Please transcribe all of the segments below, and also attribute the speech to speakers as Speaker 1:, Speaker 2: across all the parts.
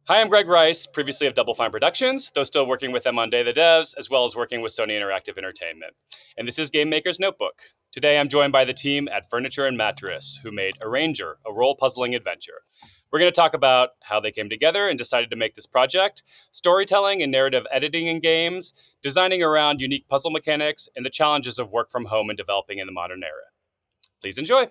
Speaker 1: Hi, I'm Greg Rice, previously of Double Fine Productions, though still working with them on Day of the Devs, as well as working with Sony Interactive Entertainment. And this is Game Maker's Notebook. Today I'm joined by the team at Furniture and Mattress, who made Arranger, a role-puzzling adventure. We're going to talk about how they came together and decided to make this project, storytelling and narrative editing in games, designing around unique puzzle mechanics, and the challenges of work from home and developing in the modern era. Please enjoy.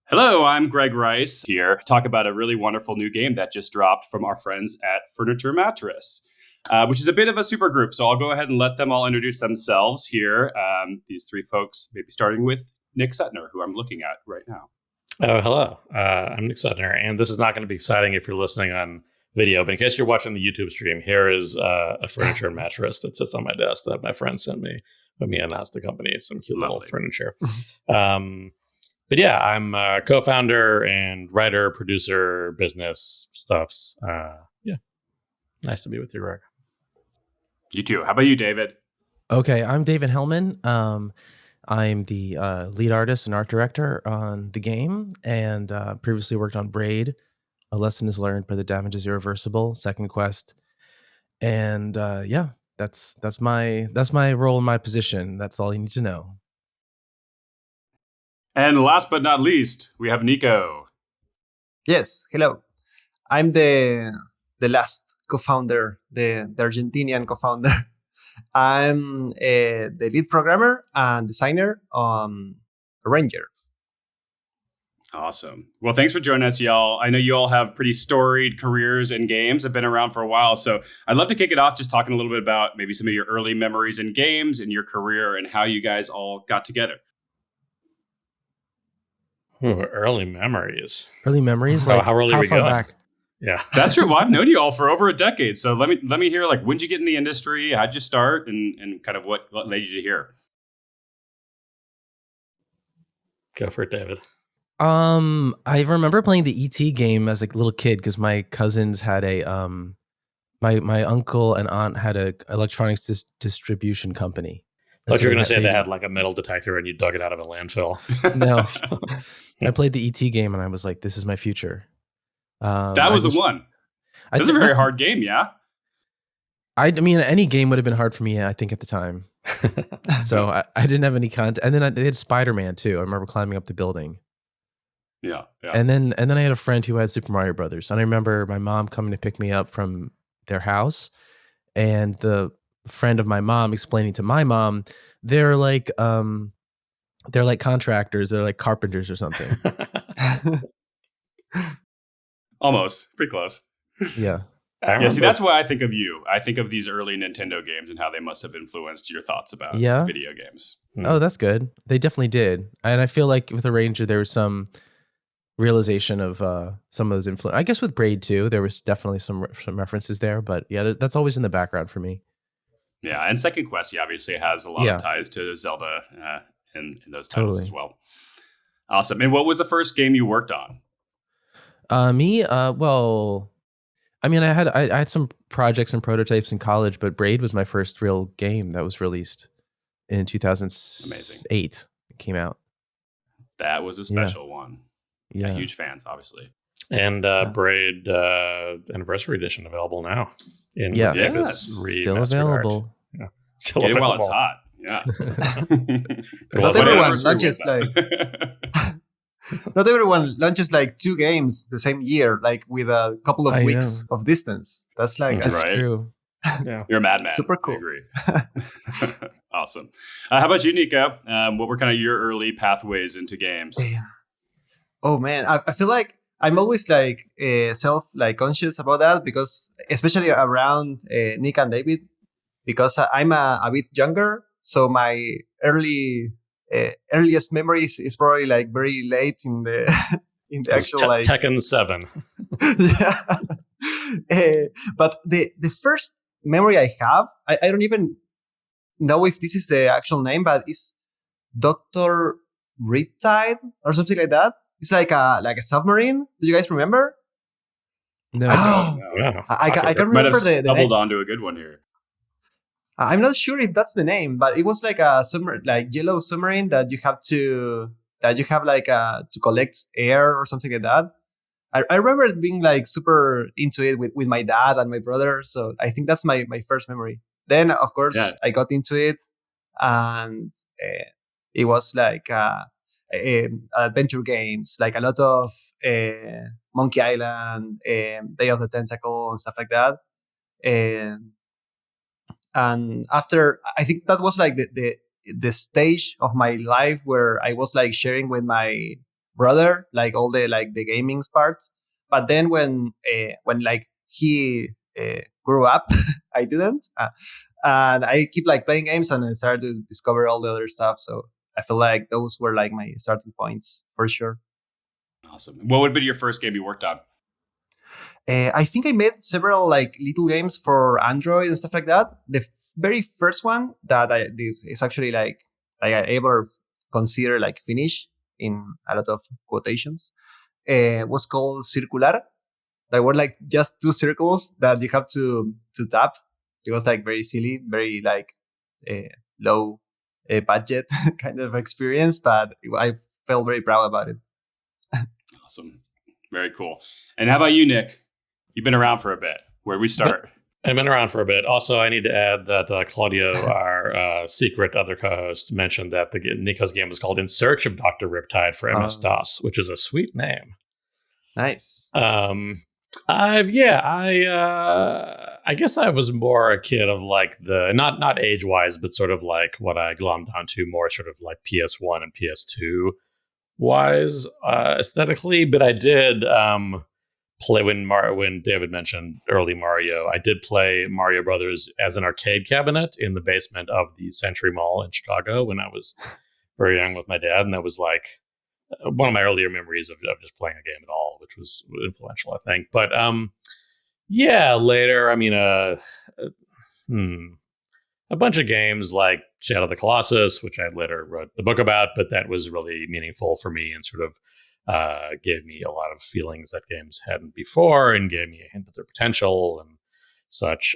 Speaker 1: Hello, I'm Greg Rice here to talk about a really wonderful new game that just dropped from our friends at Furniture Mattress, which is a bit of a super group. So I'll go ahead and let them all introduce themselves here. These three folks, maybe starting with Nick Suttner, who I'm looking at right now.
Speaker 2: Oh, hello. I'm Nick Suttner, and this is not going to be exciting if you're listening on video, but in case you're watching the YouTube stream, here is a Furniture Mattress that sits on my desk that my friend sent me when we announced the company. Some cute little furniture. But yeah, I'm a co-founder and writer, producer, business stuffs. Yeah, nice to be with you, Greg.
Speaker 1: You too. How about you, David?
Speaker 3: Okay, I'm David Hellman. I'm the lead artist and art director on the game, and previously worked on Braid, A Lesson is Learned, but the Damage is Irreversible, Second Quest, and yeah, that's my role and my position. That's all you need to know.
Speaker 1: And last but not least, we have Nico.
Speaker 4: Yes, hello. I'm the last co-founder, the Argentinian co-founder. I'm the lead programmer and designer on Arranger.
Speaker 1: Awesome. Well, thanks for joining us, y'all. I know you all have pretty storied careers in games, have been around for a while. So I'd love to kick it off just talking a little bit about maybe some of your early memories in games and your career and how you guys all got together.
Speaker 2: Ooh, early memories.
Speaker 3: Early memories?
Speaker 2: So
Speaker 3: like
Speaker 2: how early
Speaker 3: how
Speaker 2: we
Speaker 3: far
Speaker 2: going?
Speaker 3: back?
Speaker 2: Yeah.
Speaker 1: That's true. Well, I've known you all for over a decade. So let me hear, like, when'd you get in the industry? How'd you start? And kind of what led you to here?
Speaker 2: Go for it, David.
Speaker 3: I remember playing the ET game as a little kid because my cousins had a my uncle and aunt had a electronics distribution company.
Speaker 2: I thought you were going to say they had like a metal detector and you dug it out of a landfill.
Speaker 3: No, I played the ET game and I was like, "This is my future."
Speaker 1: That was the one. This is a very hard game, yeah?
Speaker 3: I mean, any game would have been hard for me, I think, at the time. So I didn't have any content. And then they had Spider-Man, too. I remember climbing up the building.
Speaker 1: Yeah.
Speaker 3: And then I had a friend who had Super Mario Brothers, and I remember my mom coming to pick me up from their house, and the friend of my mom explaining to my mom, they're like contractors, they're like carpenters or something.
Speaker 1: Almost. Pretty close.
Speaker 3: Yeah.
Speaker 1: Yeah, see, that's why I think of you. I think of these early Nintendo games and how they must have influenced your thoughts about video games.
Speaker 3: Oh, that's good. They definitely did. And I feel like with the Ranger, there was some realization of some of those influence. I guess with Braid too, there was definitely some references there. But yeah, that's always in the background for me.
Speaker 1: Yeah, and Second Quest, obviously has a lot of ties to Zelda in those titles as well. Awesome. And what was the first game you worked on?
Speaker 3: Me? Well, I mean, I had some projects and prototypes in college, but Braid was my first real game that was released in 2008.
Speaker 1: Amazing.
Speaker 3: It came out.
Speaker 1: That was a special one. Yeah, huge fans, obviously.
Speaker 2: And Braid Anniversary Edition available now.
Speaker 3: Still available.
Speaker 2: Yeah.
Speaker 1: Still available while it's hot. Yeah.
Speaker 4: Not everyone launches not everyone launches like 2 games the same year, like with a couple of weeks of distance. That's like
Speaker 3: that's true.
Speaker 2: Yeah.
Speaker 1: You're a madman.
Speaker 4: Super cool.
Speaker 1: I agree. Awesome. How about you, Nico? What were kind of your early pathways into games?
Speaker 4: Oh man, I feel like I'm always like conscious about that, because especially around Nick and David, because I'm a bit younger, so my earliest memories is probably like very late in the actual like
Speaker 2: Tekken 7.
Speaker 4: But the first memory I have, I don't even know if this is the actual name, but it's Dr. Riptide or something like that. It's like a submarine. Do you guys remember?
Speaker 3: No.
Speaker 4: I can't remember.
Speaker 1: Might have
Speaker 4: the
Speaker 1: stumbled
Speaker 4: name.
Speaker 1: onto a good one here.
Speaker 4: I'm not sure if that's the name, but it was like a yellow submarine that you have to collect air or something like that. I remember being like super into it with my dad and my brother. So I think that's my first memory. Then of course I got into it, and it was like adventure games, like a lot of Monkey Island, Day of the Tentacle and stuff like that. And after, I think that was like the stage of my life where I was like sharing with my brother like all the gaming parts. But then when like he grew up, I didn't, and I keep like playing games, and I started to discover all the other stuff. So I feel like those were like my starting points for sure.
Speaker 1: Awesome. What would be your first game you worked on?
Speaker 4: I think I made several like little games for Android and stuff like that. The very first one that this is actually like I ever consider like finish in a lot of quotations was called Circular. There were like just 2 circles that you have to tap. It was like very silly, very like low budget kind of experience, but I felt very proud about it.
Speaker 1: Awesome. Very cool. And how about you, Nick? You've been around for a bit. Where'd we start?
Speaker 2: I've been around for a bit. Also, I need to add that Claudio, our secret other co-host, mentioned that Nico's game was called In Search of Dr. Riptide for MS-DOS, which is a sweet name.
Speaker 4: Nice.
Speaker 2: I guess I was more a kid of like the not age wise, but sort of like what I glommed onto more sort of like PS1 and PS2 wise aesthetically. But I did play when David mentioned early Mario. I did play Mario Brothers as an arcade cabinet in the basement of the Century Mall in Chicago when I was very young with my dad, and that was like one of my earlier memories of just playing a game at all, which was influential, I think. But later, I mean, a bunch of games like Shadow of the Colossus, which I later wrote the book about, but that was really meaningful for me and sort of gave me a lot of feelings that games hadn't before and gave me a hint at their potential and such.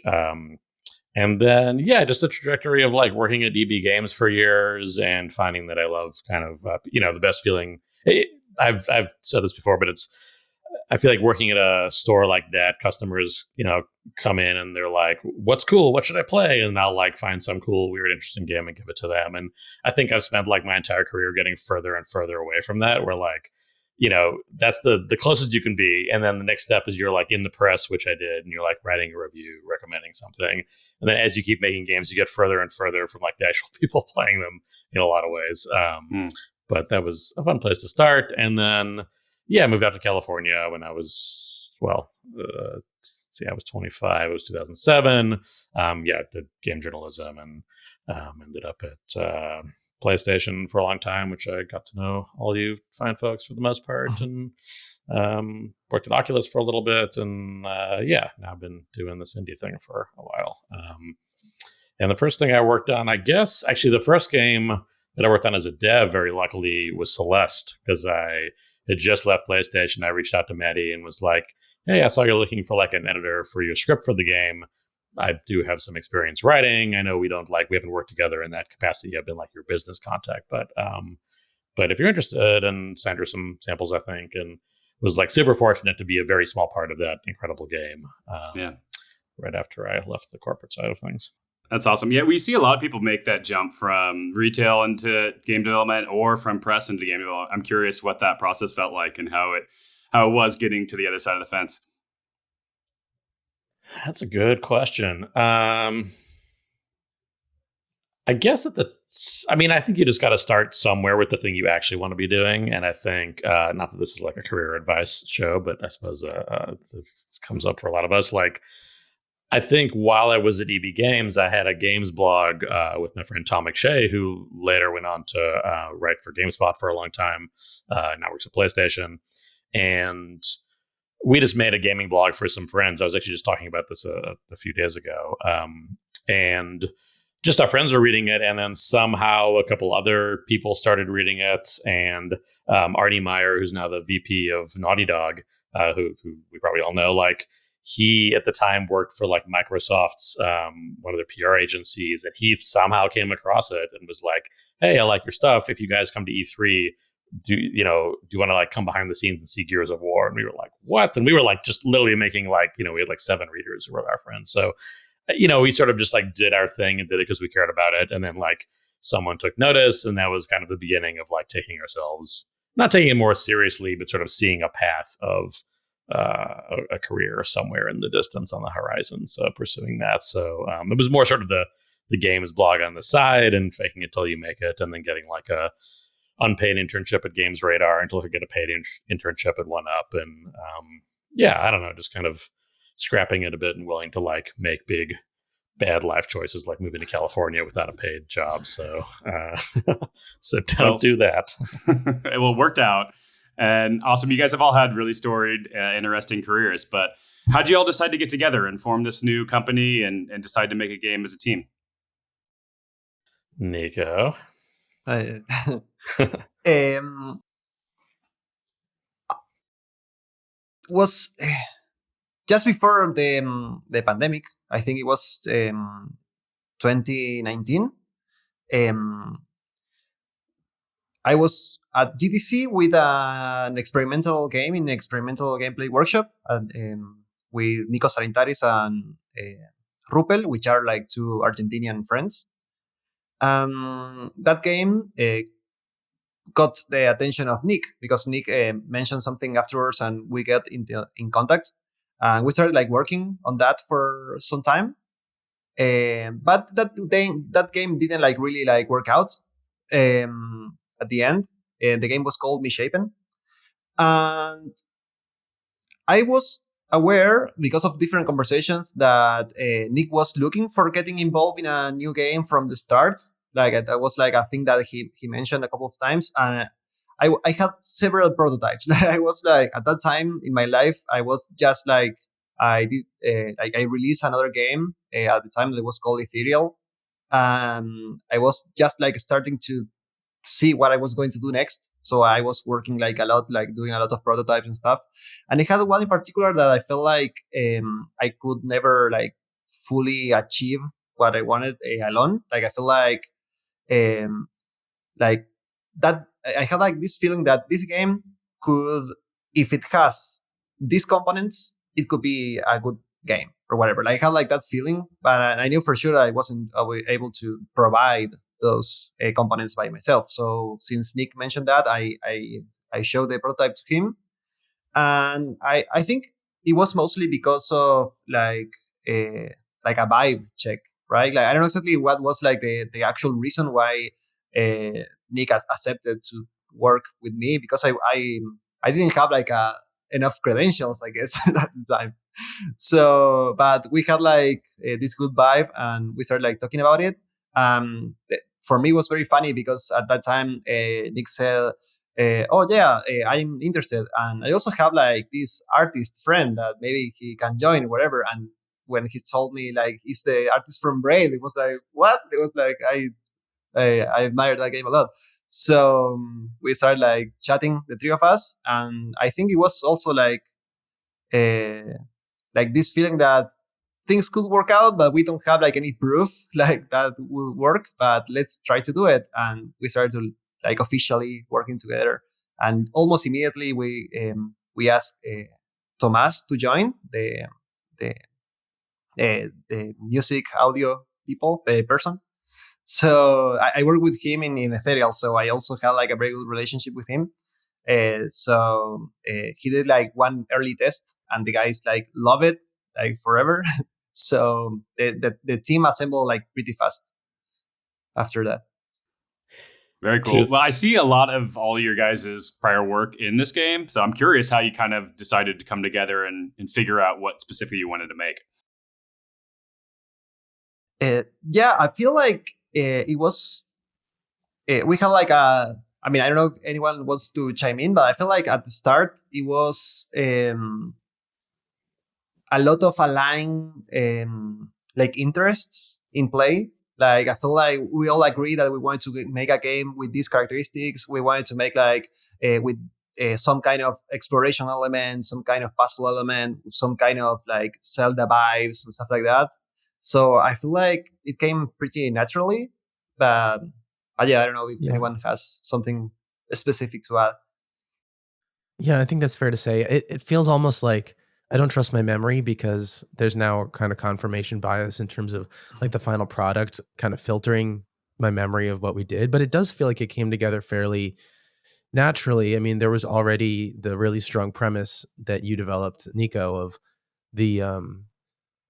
Speaker 2: And then, just the trajectory of like working at EB Games for years and finding that I love kind of, the best feeling. I've said this before, but I feel like working at a store like that, customers, come in and they're like, what's cool? What should I play? And I'll like find some cool, weird, interesting game and give it to them. And I think I've spent like my entire career getting further and further away from that, where like, that's the closest you can be. And then the next step is you're like in the press, which I did, and you're like writing a review, recommending something. And then as you keep making games, you get further and further from like the actual people playing them in a lot of ways. But that was a fun place to start. And then, I moved out to California when I was, I was 25. It was 2007. Did game journalism and ended up at PlayStation for a long time, which I got to know all you fine folks for the most part, and worked at Oculus for a little bit, and now I've been doing this indie thing for a while. And the first thing I worked on, I guess, actually the first game that I worked on as a dev, very luckily, was Celeste, because I had just left PlayStation. I reached out to Maddie and was like, hey, I saw you're looking for like an editor for your script for the game. I do have some experience writing. I know we haven't worked together in that capacity. I've been like your business contact, but if you're interested, and sent her some samples, I think, and was like super fortunate to be a very small part of that incredible game. Right after I left the corporate side of things.
Speaker 1: That's awesome. Yeah, we see a lot of people make that jump from retail into game development or from press into game development. I'm curious what that process felt like and how it was getting to the other side of the fence.
Speaker 2: That's a good question. I guess I think you just got to start somewhere with the thing you actually want to be doing. And I think, not that this is like a career advice show, but I suppose this comes up for a lot of us. Like, I think while I was at EB Games, I had a games blog with my friend Tom McShay, who later went on to write for GameSpot for a long time. Now works at PlayStation. And we just made a gaming blog for some friends. I was actually just talking about this a few days ago. And just our friends were reading it. And then somehow a couple other people started reading it. And Arnie Meyer, who's now the VP of Naughty Dog, who we probably all know, like, he at the time worked for like Microsoft's one of their PR agencies, and he somehow came across it and was like, hey, I like your stuff. If you guys come to E3, do you want to like come behind the scenes and see Gears of War? And we were like, what? And we were like just literally making like, we had like 7 readers who were our friends. So, we sort of just like did our thing and did it because we cared about it. And then like someone took notice, and that was kind of the beginning of like taking ourselves, not taking it more seriously, but sort of seeing a path of a career somewhere in the distance on the horizon. So pursuing that. So it was more sort of the games blog on the side and faking it till you make it, and then getting like a unpaid internship at Games Radar until I could get a paid internship at 1UP. And I don't know, just kind of scrapping it a bit and willing to like make big bad life choices like moving to California without a paid job. So don't do that.
Speaker 1: It worked out. And awesome. You guys have all had really storied, interesting careers. But how'd you all decide to get together and form this new company and decide to make a game as a team?
Speaker 2: Nico.
Speaker 4: Was just before the pandemic. I think it was 2019. I was at GDC with an experimental game in experimental gameplay workshop with Nico Sarintaris and Rupel, which are like 2 Argentinian friends. That game got the attention of Nick, because Nick mentioned something afterwards, and we got in contact, and we started like working on that for some time. But that game didn't like really like work out. At the end, the game was called Misshapen, and I was aware, because of different conversations, that Nick was looking for getting involved in a new game from the start. Like, that was like a thing that he mentioned a couple of times, and I had several prototypes. I was like, at that time in my life, I was just like, I did I released another game at the time that was called Ethereal. I was just like starting to see what I was going to do next. So I was working like a lot, like doing a lot of prototypes and stuff. And I had one in particular that I felt like I could never like fully achieve what I wanted alone. Like, I feel like that I had like this feeling that this game could, if it has these components, it could be a good game or whatever. Like, I had like that feeling, but I knew for sure that I wasn't able to provide those components by myself. So since Nick mentioned that, I I showed the prototype to him, and I think it was mostly because of like a vibe check, right? Like I don't know exactly what was like the actual reason why Nick has accepted to work with me, because I didn't have like enough credentials, I guess, at the time. So, but we had like this good vibe, and we started like talking about it. For me, it was very funny because at that time, Nick said, "Oh yeah, I'm interested, and I also have like this artist friend that maybe he can join, whatever." And when he told me like he's the artist from Braid, it was like, what? It was like I admired that game a lot. So we started like chatting, the three of us, and I think it was also uh, like this feeling that things could work out, but we don't have like any proof like that will work. But let's try to do it, and we started to like officially working together. And almost immediately we asked Tomas to join the the music audio people person. So I work with him in Ethereal, so I also had like a very good relationship with him. He did like one early test, and the guys like love it like forever. So the team assembled like pretty fast after that.
Speaker 1: Very cool. Well, I see a lot of all your guys' prior work in this game, so I'm curious how you kind of decided to come together and figure out what specifically you wanted to make.
Speaker 4: Yeah, I feel like it was. We had like a. I mean, I don't know if anyone wants to chime in, but I feel like at the start it was a lot of aligned like interests in play. Like I feel like we all agree that we wanted to make a game with these characteristics. We wanted to make like with some kind of exploration element, some kind of puzzle element, some kind of like Zelda vibes and stuff like that. So I feel like it came pretty naturally. But, but yeah, I don't know if anyone has something specific to add.
Speaker 3: Yeah, I think that's fair to say. It feels almost like I don't trust my memory, because there's now kind of confirmation bias in terms of like the final product kind of filtering my memory of what we did. But it does feel like it came together fairly naturally. I mean, there was already the really strong premise that you developed, Nico, of the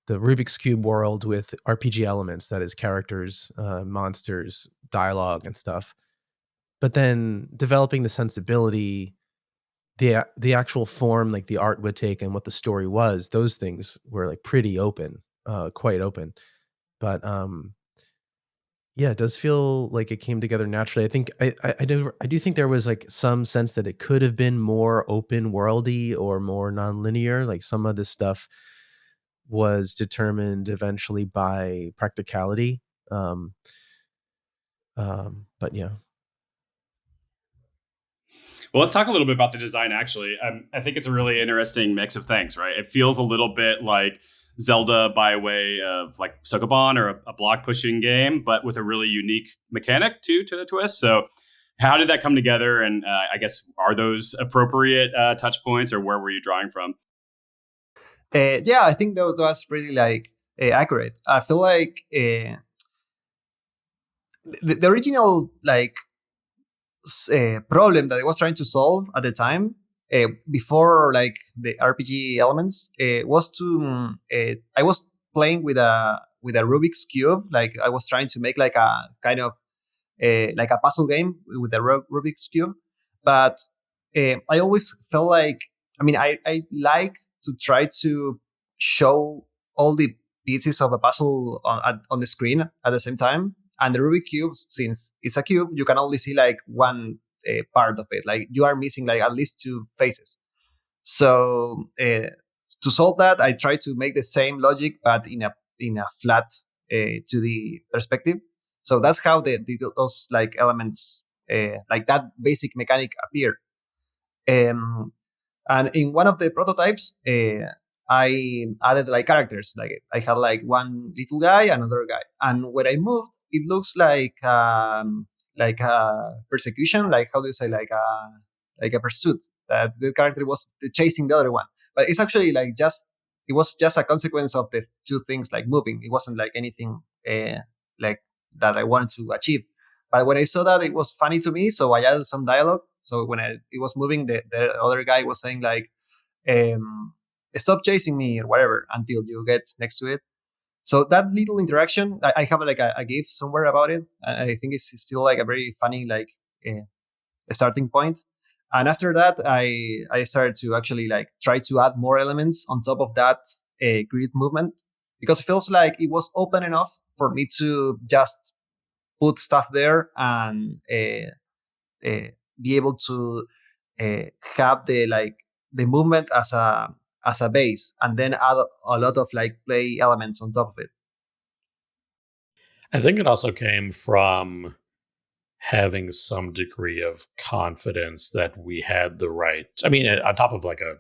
Speaker 3: Rubik's Cube world with RPG elements, that is characters, monsters, dialogue, and stuff. But then developing the sensibility, the actual form like the art would take and what the story was, those things were like pretty open, quite open. But yeah, it does feel like it came together naturally. I think I do think there was like some sense that it could have been more open worldy or more nonlinear. Like some of this stuff was determined eventually by practicality. But yeah.
Speaker 1: Well, let's talk a little bit about the design, actually. I think it's a really interesting mix of things, right? It feels a little bit like Zelda by way of like Sokobon or a block pushing game, but with a really unique mechanic too to the twist. So how did that come together? And I guess, are those appropriate touch points, or where were you drawing from?
Speaker 4: Yeah, I think that was really like accurate. I feel like the original like problem that I was trying to solve at the time, before like the RPG elements, was to I was playing with a Rubik's cube. Like I was trying to make like a kind of like a puzzle game with the Rubik's cube, but I always felt like, I mean, I like to try to show all the pieces of a puzzle on the screen at the same time. And the Rubik cube, since it's a cube, you can only see like one part of it. Like you are missing like at least two faces. So to solve that, I try to make the same logic, but in a flat 2D perspective. So that's how those like elements, like that basic mechanic appear. And in one of the prototypes, I added like characters. Like I had like one little guy, another guy, and when I moved, it looks like a persecution. Like how do you say, like a pursuit, that the character was chasing the other one, but it's actually like it was just a consequence of the two things like moving. It wasn't like anything like that I wanted to achieve. But when I saw that, it was funny to me, so I added some dialogue. So when it was moving, the other guy was saying like, stop chasing me or whatever until you get next to it. So that little interaction, I have like a GIF somewhere about it. I think it's still like a very funny like starting point. And after that, I started to actually like try to add more elements on top of that grid movement, because it feels like it was open enough for me to just put stuff there and be able to have the movement as a base, and then add a lot of like play elements on top of it.
Speaker 2: I think it also came from having some degree of confidence that we had the right, I mean, on top of like a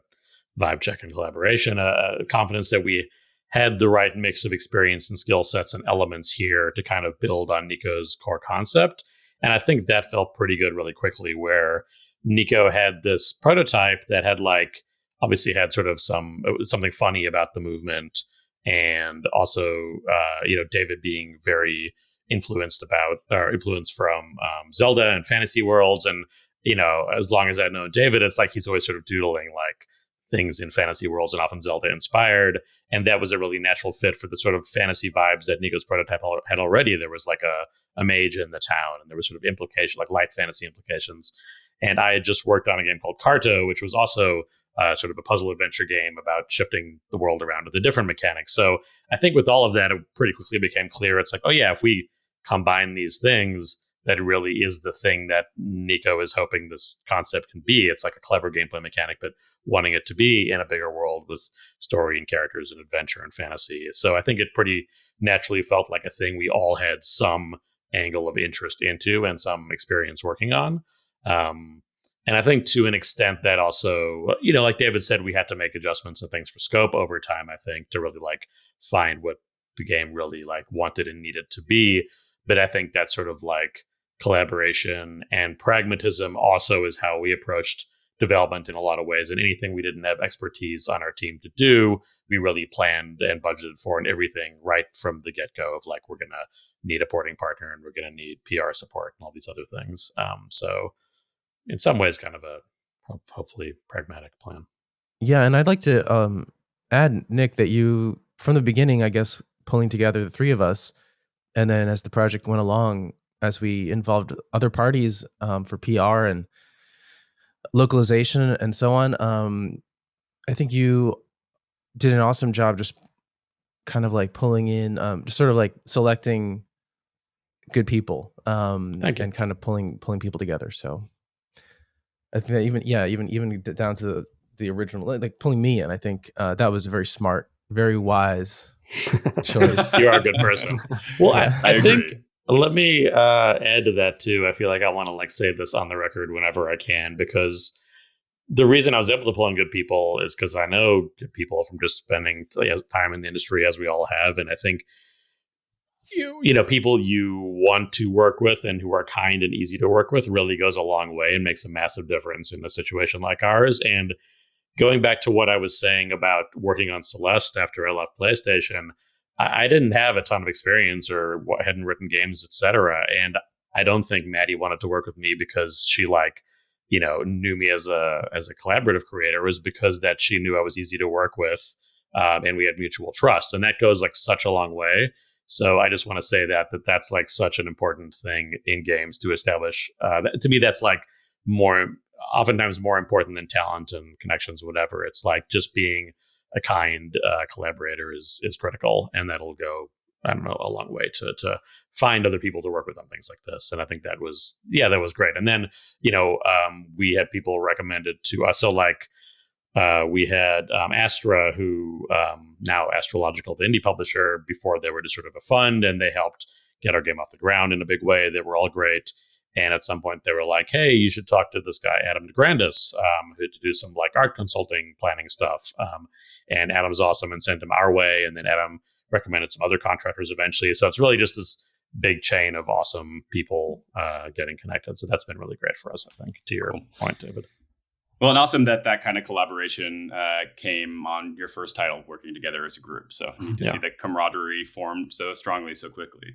Speaker 2: vibe check and collaboration, confidence that we had the right mix of experience and skill sets and elements here to kind of build on Nico's core concept. And I think that felt pretty good really quickly, where Nico had this prototype that had like, obviously had sort of something funny about the movement. And also, David being very influenced from Zelda and fantasy worlds. And, as long as I've known David, it's like he's always sort of doodling like things in fantasy worlds and often Zelda inspired. And that was a really natural fit for the sort of fantasy vibes that Nico's prototype had already. There was like a mage in the town, and there was sort of implication, like light fantasy implications. And I had just worked on a game called Carto, which was also sort of a puzzle adventure game about shifting the world around with a different mechanics. So I think with all of that, it pretty quickly became clear. It's like, oh yeah, if we combine these things, that really is the thing that Nico is hoping this concept can be. It's like a clever gameplay mechanic, but wanting it to be in a bigger world with story and characters and adventure and fantasy. So I think it pretty naturally felt like a thing we all had some angle of interest into and some experience working on. And I think to an extent that also, like David said, we had to make adjustments and things for scope over time, I think, to really like find what the game really like wanted and needed to be. But I think that sort of like collaboration and pragmatism also is how we approached development in a lot of ways. And anything we didn't have expertise on our team to do, we really planned and budgeted for, and everything right from the get-go of like, we're going to need a porting partner and we're going to need PR support and all these other things. So in some ways, kind of a hopefully pragmatic plan.
Speaker 3: Yeah, and I'd like to add, Nick, that you, from the beginning, I guess, pulling together the three of us, and then as the project went along, as we involved other parties for PR and localization and so on, I think you did an awesome job just kind of like pulling in, just sort of like selecting good people and kind of pulling people together. So I think that even down to the original, like pulling me in, I think that was a very smart, very wise choice.
Speaker 2: You are a good person. Well,
Speaker 3: Yeah.
Speaker 2: I think, let me add to that too. I feel like I want to like say this on the record whenever I can, because the reason I was able to pull in good people is because I know good people from just spending time in the industry, as we all have. And I think people you want to work with and who are kind and easy to work with really goes a long way and makes a massive difference in a situation like ours. And going back to what I was saying about working on Celeste after I left PlayStation, I didn't have a ton of experience or hadn't written games, etc. And I don't think Maddie wanted to work with me because she knew me as a collaborative creator. It was because that she knew I was easy to work with, and we had mutual trust, and that goes like such a long way. So I just want to say that's like such an important thing in games to establish. To me, that's like oftentimes more important than talent and connections, whatever. It's like just being a kind collaborator is critical, and that'll go, I don't know, a long way to find other people to work with on things like this. And I think that was great. And then, we had people recommended to us. So like, we had Astra, who now Astrological, the indie publisher. Before they were just sort of a fund, and they helped get our game off the ground in a big way. They were all great. And at some point they were like, hey, you should talk to this guy, Adam DeGrandis, who to do some like art consulting planning stuff. And Adam's awesome, and sent him our way. And then Adam recommended some other contractors eventually. So it's really just this big chain of awesome people getting connected. So that's been really great for us, I think, to your point, David.
Speaker 1: Well, and awesome that kind of collaboration came on your first title, working together as a group. So neat to see the camaraderie formed so strongly so quickly.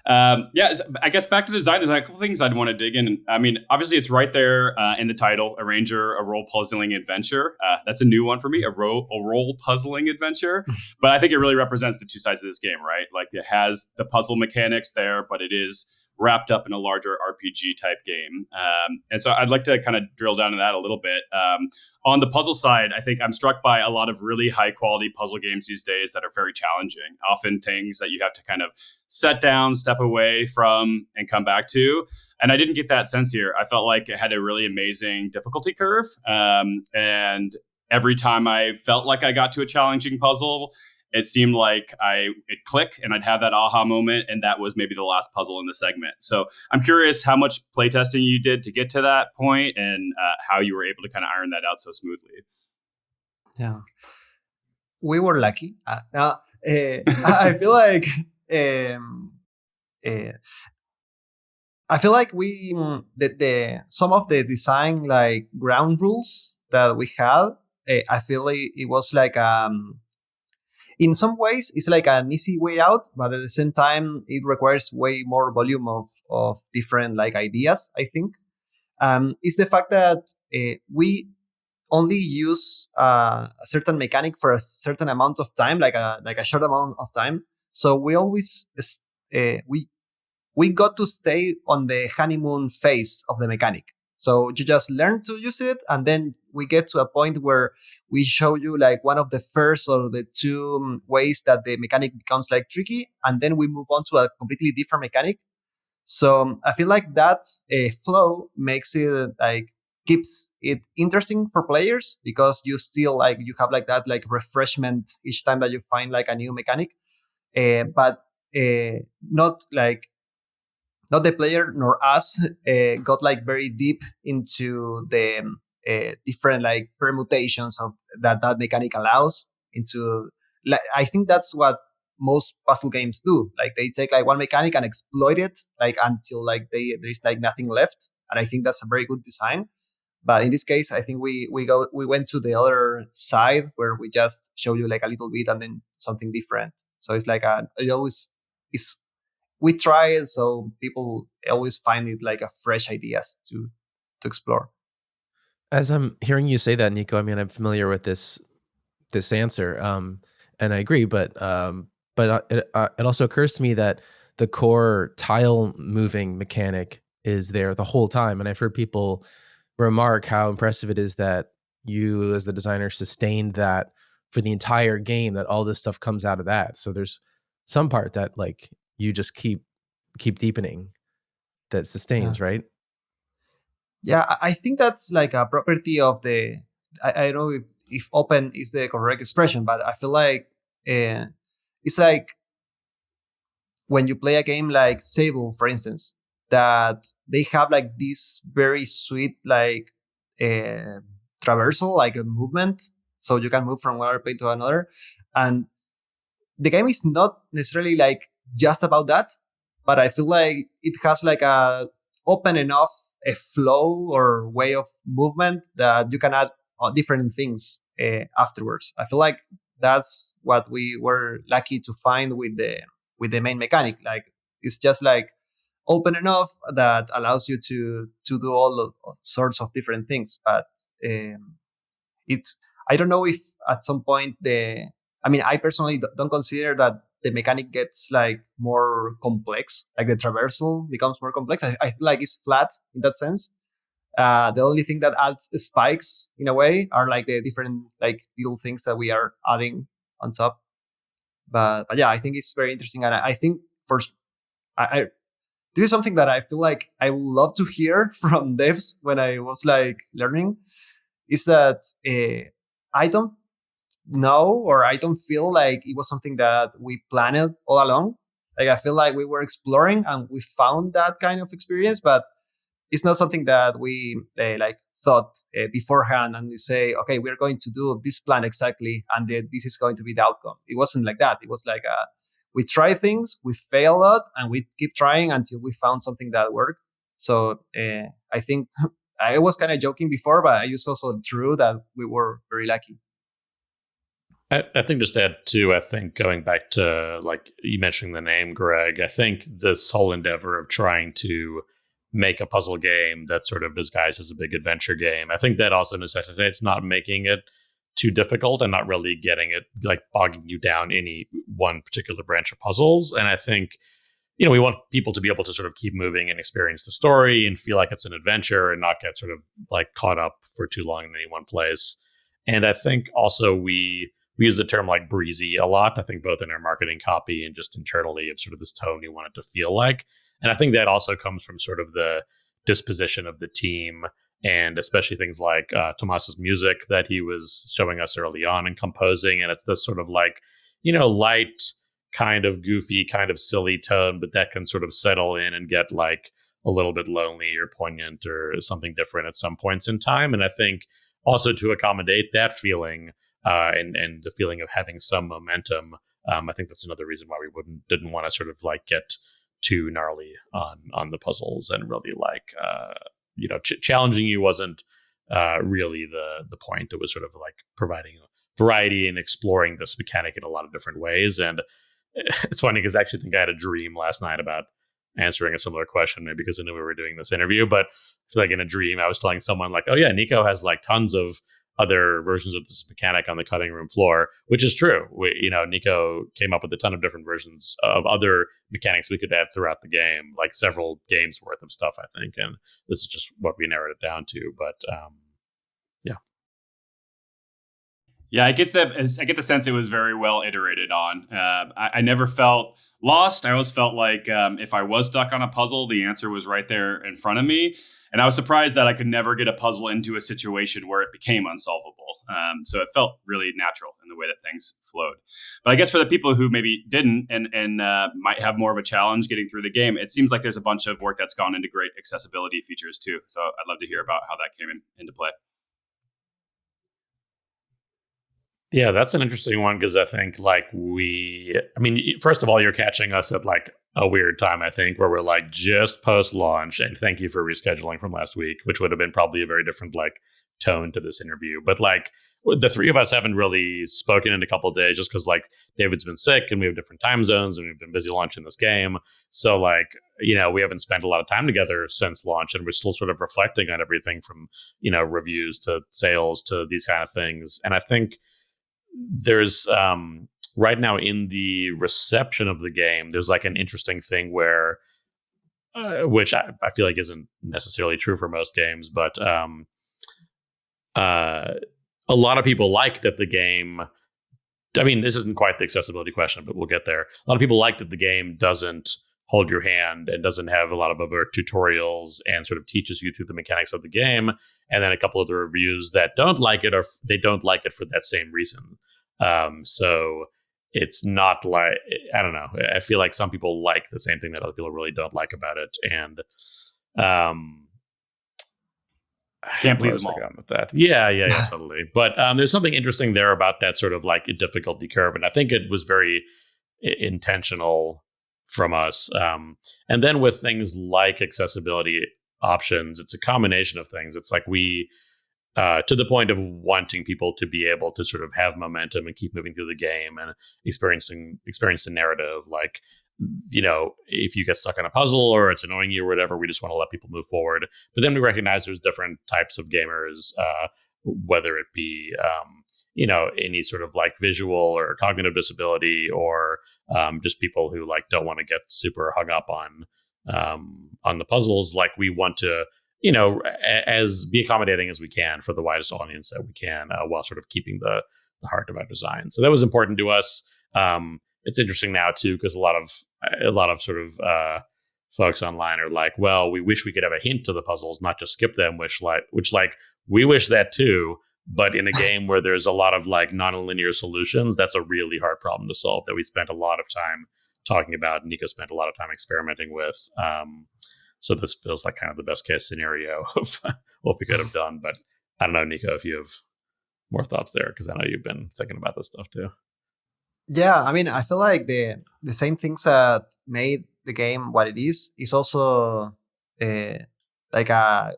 Speaker 1: I guess back to the design. There's a couple things I'd want to dig in. I mean, obviously, it's right there in the title, Arranger, a role puzzling adventure. That's a new one for me, a role puzzling adventure. But I think it really represents the two sides of this game, right? Like it has the puzzle mechanics there, but it is wrapped up in a larger RPG type game. And so I'd like to kind of drill down to that a little bit. On the puzzle side, I think I'm struck by a lot of really high quality puzzle games these days that are very challenging, often things that you have to kind of set down, step away from, and come back to. And I didn't get that sense here. I felt like it had a really amazing difficulty curve. And every time I felt like I got to a challenging puzzle, it seemed like it click and I'd have that aha moment, and that was maybe the last puzzle in the segment. So I'm curious how much playtesting you did to get to that point, and how you were able to kind of iron that out so smoothly.
Speaker 4: Yeah, we were lucky. I feel like I feel like we some of the design like ground rules that we had. I feel it was like in some ways, it's like an easy way out, but at the same time, it requires way more volume of different like ideas, I think. It's the fact that we only use a certain mechanic for a certain amount of time, like a short amount of time. So we always we got to stay on the honeymoon phase of the mechanic. So you just learn to use it, and then we get to a point where we show you like one of the first or the two ways that the mechanic becomes like tricky, and then we move on to a completely different mechanic. So I feel like that flow makes it like keeps it interesting for players, because you still like you have like that like refreshment each time that you find like a new mechanic, but not like not the player nor us got like very deep into the different like permutations of that mechanic allows into. Like, I think that's what most puzzle games do. Like they take like one mechanic and exploit it like until like there's like nothing left. And I think that's a very good design. But in this case, I think we went to the other side where we just show you like a little bit and then something different. So it's like we try it, so people always find it like a fresh ideas to explore.
Speaker 3: As I'm hearing you say that, Nico, I mean, I'm familiar with this answer, and I agree. But it also occurs to me that the core tile moving mechanic is there the whole time, and I've heard people remark how impressive it is that you, as the designer, sustained that for the entire game. That all this stuff comes out of that. So there's some part that like you just keep deepening that sustains, right?
Speaker 4: Yeah, I think that's like a property of the. I don't know if open is the correct expression, but I feel like it's like when you play a game like Sable, for instance, that they have like this very sweet like traversal, like a movement, so you can move from one plane to another, and the game is not necessarily like just about that, but I feel like it has like a open enough a flow or way of movement that you can add different things afterwards. I feel like that's what we were lucky to find with the main mechanic. Like it's just like open enough that allows you to do all sorts of different things. But it's I don't know if at some point I personally don't consider that the mechanic gets like more complex, like the traversal becomes more complex. I feel like it's flat in that sense. The only thing that adds spikes in a way are like the different like little things that we are adding on top. But yeah, I think it's very interesting, and I think I this is something that I feel like I would love to hear from devs when I was like learning, is that I don't know, or I don't feel like it was something that we planned all along. Like I feel like we were exploring and we found that kind of experience, but it's not something that we like thought beforehand and we say, okay, we're going to do this plan exactly, and this is going to be the outcome. It wasn't like that. It was like we try things, we fail a lot, and we keep trying until we found something that worked. So I think I was kind of joking before, but it's also true that we were very lucky.
Speaker 2: I think just to add too, I think going back to like you mentioning the name, Greg, I think this whole endeavor of trying to make a puzzle game that sort of disguised as a big adventure game, I think that also necessitates not making it too difficult and not really getting it like bogging you down any one particular branch of puzzles. And I think, we want people to be able to sort of keep moving and experience the story and feel like it's an adventure and not get sort of like caught up for too long in any one place. And I think also we use the term like breezy a lot, I think both in our marketing copy and just internally of sort of this tone we want it to feel like. And I think that also comes from sort of the disposition of the team and especially things like Tomas's music that he was showing us early on and composing. And it's this sort of like, light, kind of goofy, kind of silly tone, but that can sort of settle in and get like a little bit lonely or poignant or something different at some points in time. And I think also to accommodate that feeling and the feeling of having some momentum, I think that's another reason why we didn't want to sort of like get too gnarly on the puzzles and really like challenging you wasn't really the point. It was sort of like providing variety and exploring this mechanic in a lot of different ways. And it's funny because I actually think I had a dream last night about answering a similar question, maybe because I knew we were doing this interview. But I feel like in a dream, I was telling someone like, oh yeah, Nico has like tons of other versions of this mechanic on the cutting room floor, which is true. Nico came up with a ton of different versions of other mechanics we could add throughout the game, like several games worth of stuff, I think. And this is just what we narrowed it down to. But yeah.
Speaker 1: Yeah, I get the sense it was very well iterated on. I never felt lost. I always felt like if I was stuck on a puzzle, the answer was right there in front of me. And I was surprised that I could never get a puzzle into a situation where it became unsolvable. So it felt really natural in the way that things flowed. But I guess for the people who maybe didn't and might have more of a challenge getting through the game, it seems like there's a bunch of work that's gone into great accessibility features too. So I'd love to hear about how that came into play.
Speaker 2: Yeah, that's an interesting one because I think first of all, you're catching us at like a weird time, I think, where we're like just post launch. And thank you for rescheduling from last week, which would have been probably a very different like tone to this interview. But like the three of us haven't really spoken in a couple of days just because like David's been sick and we have different time zones and we've been busy launching this game. So like, we haven't spent a lot of time together since launch and we're still sort of reflecting on everything from, reviews to sales to these kind of things. And I think there's right now in the reception of the game, there's like an interesting thing where, which I feel like isn't necessarily true for most games, but a lot of people like that the game. I mean, this isn't quite the accessibility question, but we'll get there. A lot of people like that the game doesn't hold your hand and doesn't have a lot of other tutorials and sort of teaches you through the mechanics of the game. And then a couple of the reviews that don't like it, or they don't like it for that same reason. So it's not like, I don't know. I feel like some people like the same thing that other people really don't like about it. And
Speaker 1: can't please them all
Speaker 2: with that. Yeah, totally. But there's something interesting there about that sort of like difficulty curve. And I think it was very intentional from us. And then with things like accessibility options, it's a combination of things. It's like we, to the point of wanting people to be able to sort of have momentum and keep moving through the game and experience the narrative. Like, if you get stuck on a puzzle or it's annoying you or whatever, we just want to let people move forward. But then we recognize there's different types of gamers, whether it be, any sort of like visual or cognitive disability or just people who like don't want to get super hung up on the puzzles. Like we want to, as be accommodating as we can for the widest audience that we can, while sort of keeping the heart of our design. So that was important to us. It's interesting now too, because a lot of sort of folks online are like, well, we wish we could have a hint to the puzzles, not just skip them, which we wish that too. But in a game where there's a lot of like non-linear solutions, that's a really hard problem to solve that we spent a lot of time talking about. Nico spent a lot of time experimenting with. So this feels like kind of the best case scenario of what we could have done. But I don't know, Nico, if you have more thoughts there, because I know you've been thinking about this stuff too.
Speaker 4: Yeah, I mean, I feel like the same things that made the game what it is also like a.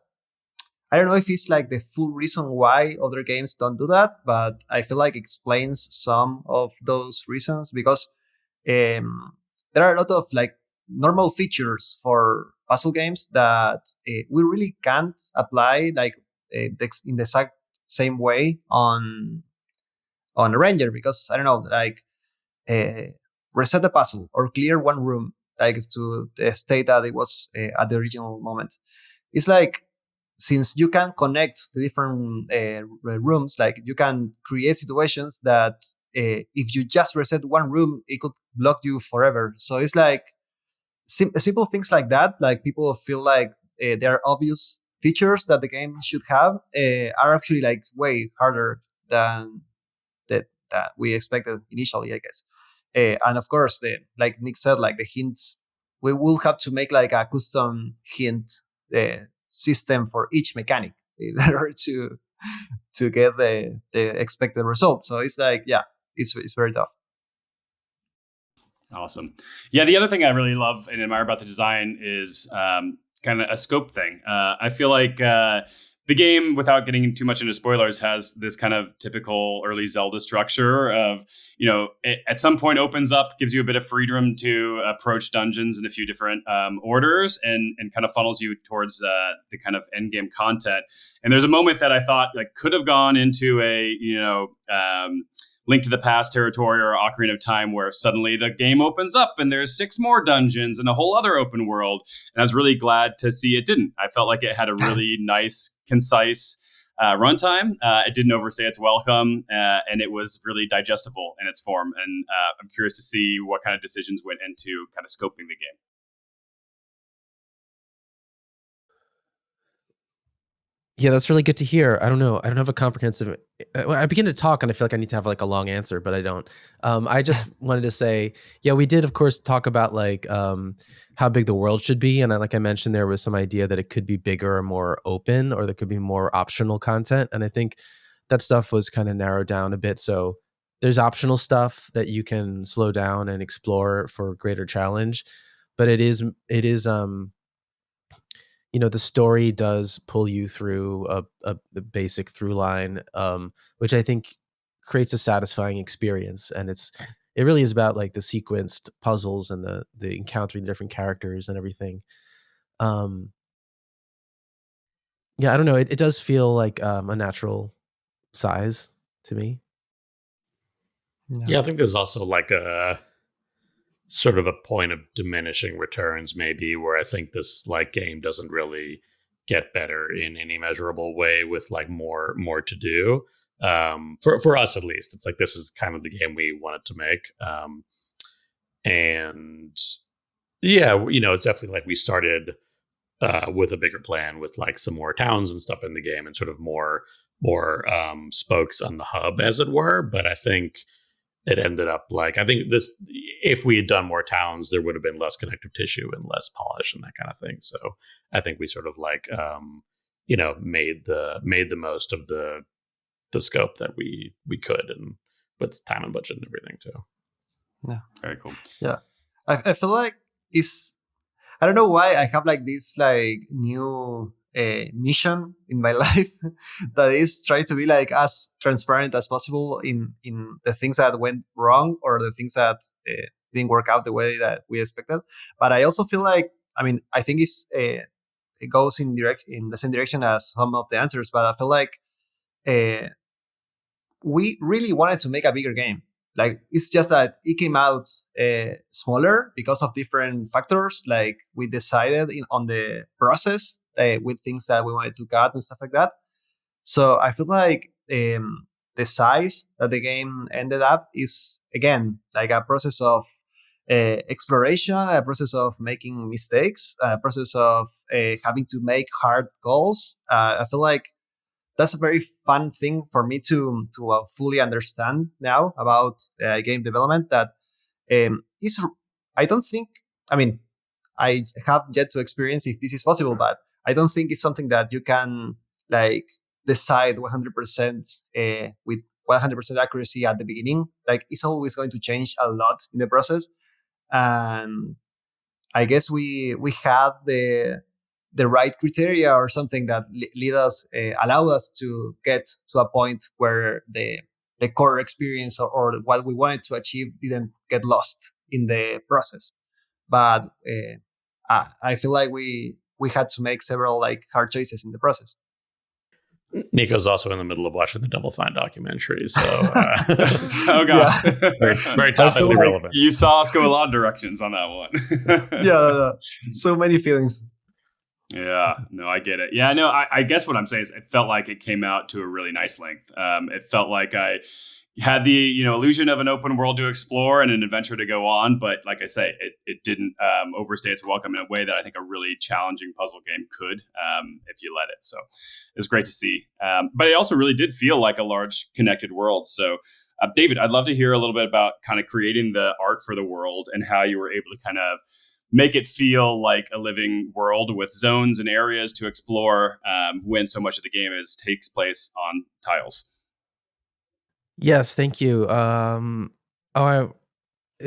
Speaker 4: I don't know if it's like the full reason why other games don't do that, but I feel like it explains some of those reasons because there are a lot of like normal features for puzzle games that we really can't apply like in the exact same way on a ranger, because I don't know, like uh, reset a puzzle or clear one room like to the state that it was at the original moment. It's like, since you can connect the different rooms, like you can create situations that if you just reset one room, it could block you forever. So it's like simple things like that. Like people feel like there are obvious features that the game should have are actually like way harder than that we expected initially, I guess. And of course, like Nick said, like the hints, we will have to make like a custom hint system for each mechanic in order to get the expected result. So it's like, yeah, it's very tough.
Speaker 1: Awesome. Yeah, the other thing I really love and admire about the design is kind of a scope thing. I feel like the game, without getting too much into spoilers, has this kind of typical early Zelda structure of, it at some point opens up, gives you a bit of freedom to approach dungeons in a few different orders and kind of funnels you towards the kind of end game content. And there's a moment that I thought like could have gone into a, Link to the Past territory or Ocarina of Time, where suddenly the game opens up and there's 6 more dungeons and a whole other open world. And I was really glad to see it didn't. I felt like it had a really nice, concise runtime. It didn't overstay its welcome, and it was really digestible in its form. And I'm curious to see what kind of decisions went into kind of scoping the game.
Speaker 3: Yeah, that's really good to hear. I don't know. I don't have a comprehensive. I begin to talk and I feel like I need to have like a long answer, but I don't. I just wanted to say, yeah, we did of course talk about like how big the world should be, and like I mentioned, there was some idea that it could be bigger or more open, or there could be more optional content, and I think that stuff was kind of narrowed down a bit. So there's optional stuff that you can slow down and explore for greater challenge, but it is the story does pull you through a basic through line, which I think creates a satisfying experience. And it really is about like the sequenced puzzles and the encountering different characters and everything. Yeah, I don't know. It does feel like a natural size to me.
Speaker 2: Yeah, I think there's also like a sort of a point of diminishing returns, maybe, where I think this like game doesn't really get better in any measurable way with like more to do. For us at least, it's like this is kind of the game we wanted to make. And yeah, it's definitely like we started with a bigger plan with like some more towns and stuff in the game and sort of more spokes on the hub, as it were. But I think it ended up like, I think this, if we had done more towns, there would have been less connective tissue and less polish and that kind of thing. So I think we sort of like, made the most of the scope that we could, and with time and budget and everything too.
Speaker 4: Yeah.
Speaker 1: Very cool.
Speaker 4: Yeah. I feel like I don't know why I have like this like new mission in my life that is trying to be like as transparent as possible in the things that went wrong or the things that didn't work out the way that we expected. But I also feel like, I think it goes in the same direction as some of the answers, but I feel like we really wanted to make a bigger game. Like, it's just that it came out smaller because of different factors. Like, we decided on the process with things that we wanted to cut and stuff like that. So I feel like the size that the game ended up is, again, like a process of exploration, a process of making mistakes, a process of having to make hard goals. I feel like that's a very fun thing for me to fully understand now about game development. That is, I don't think, I have yet to experience if this is possible, but I don't think it's something that you can like decide 100% with 100% accuracy at the beginning. Like, it's always going to change a lot in the process. And I guess we had the the right criteria or something that allowed us to get to a point where the core experience or what we wanted to achieve didn't get lost in the process. But I feel like we had to make several like hard choices in the process.
Speaker 2: Nico's also in the middle of watching the Double Fine documentary, so
Speaker 1: Oh gosh,
Speaker 2: very topically relevant.
Speaker 1: You saw us go a lot of directions on that one.
Speaker 4: Yeah, so many feelings.
Speaker 1: Yeah, no, I get it. Yeah, no, I guess what I'm saying is it felt like it came out to a really nice length. It felt like I had the illusion of an open world to explore and an adventure to go on, but like I say, it didn't overstay its welcome in a way that I think a really challenging puzzle game could, if you let it. So it was great to see. But it also really did feel like a large connected world. So David, I'd love to hear a little bit about kind of creating the art for the world and how you were able to kind of make it feel like a living world with zones and areas to explore when so much of the game takes place on tiles.
Speaker 3: Yes, thank you. It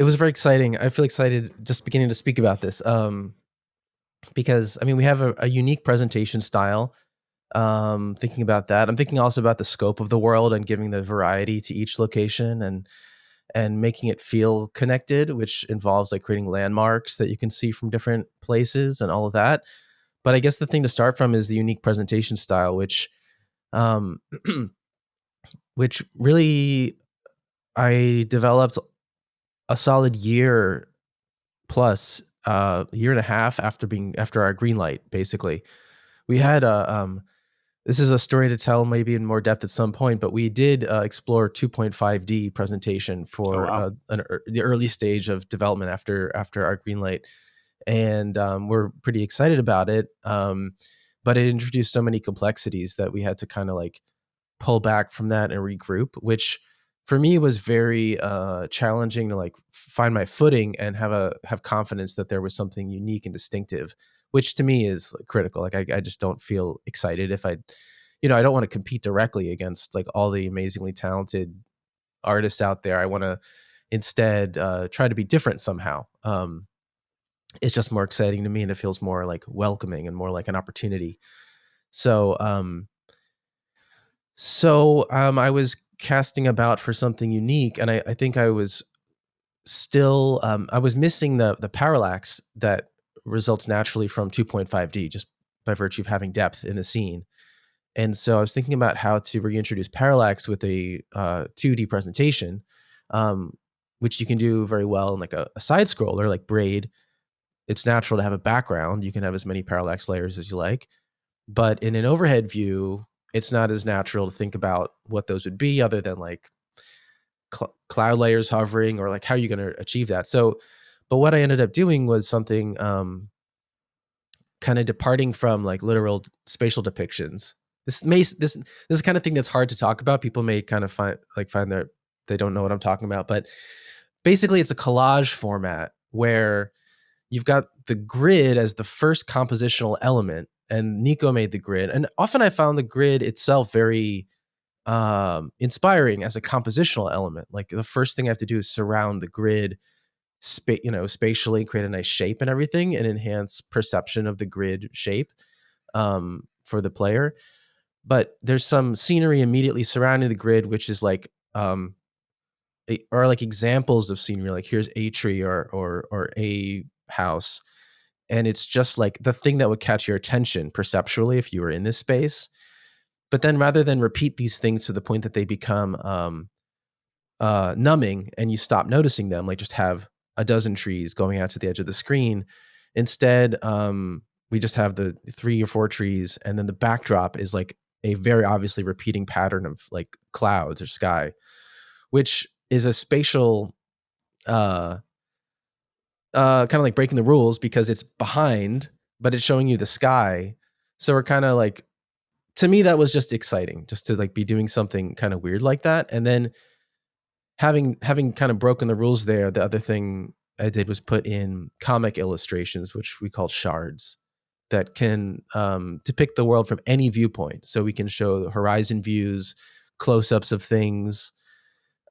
Speaker 3: was very exciting. I feel excited just beginning to speak about this because, I mean, we have a unique presentation style. Thinking about that, I'm thinking also about the scope of the world and giving the variety to each location and making it feel connected, which involves like creating landmarks that you can see from different places and all of that. But I guess the thing to start from is the unique presentation style, which which really I developed a solid year plus, year and a half after our green light. Basically, we had this is a story to tell maybe in more depth at some point, but we did explore 2.5D presentation for the early stage of development after our green light, and we're pretty excited about it. But it introduced so many complexities that we had to kind of like pull back from that and regroup, which for me was very challenging to like find my footing and have confidence that there was something unique and distinctive, which to me is critical. Like I just don't feel excited if I don't want to compete directly against like all the amazingly talented artists out there. I want to instead try to be different somehow. It's just more exciting to me, and it feels more like welcoming and more like an opportunity. So I was casting about for something unique, and I think I was still I was missing the parallax that results naturally from 2.5D just by virtue of having depth in the scene. And so I was thinking about how to reintroduce parallax with a 2D presentation, which you can do very well in like a side scroller like Braid. It's natural to have a background. You can have as many parallax layers as you like. But in an overhead view, it's not as natural to think about what those would be other than like cloud layers hovering or like how are you going to achieve that. So, but what I ended up doing was something kind of departing from like literal spatial depictions. This is the kind of thing that's hard to talk about. People may kind of find that they don't know what I'm talking about, but basically it's a collage format where you've got the grid as the first compositional element, and Nico made the grid. And often I found the grid itself very inspiring as a compositional element. Like the first thing I have to do is surround the grid spatially, create a nice shape and everything, and enhance perception of the grid shape for the player. But there's some scenery immediately surrounding the grid, which is like are like examples of scenery. Like here's a tree or a house, and it's just like the thing that would catch your attention perceptually if you were in this space. But then rather than repeat these things to the point that they become numbing and you stop noticing them, like just have a dozen trees going out to the edge of the screen. Instead, we just have the 3 or 4 trees, and then the backdrop is like a very obviously repeating pattern of like clouds or sky, which is a spatial kind of like breaking the rules because it's behind, but it's showing you the sky. So we're kind of like, to me, that was just exciting, just to like be doing something kind of weird like that. And then having kind of broken the rules there, the other thing I did was put in comic illustrations, which we call shards, that can depict the world from any viewpoint. So we can show horizon views, close-ups of things.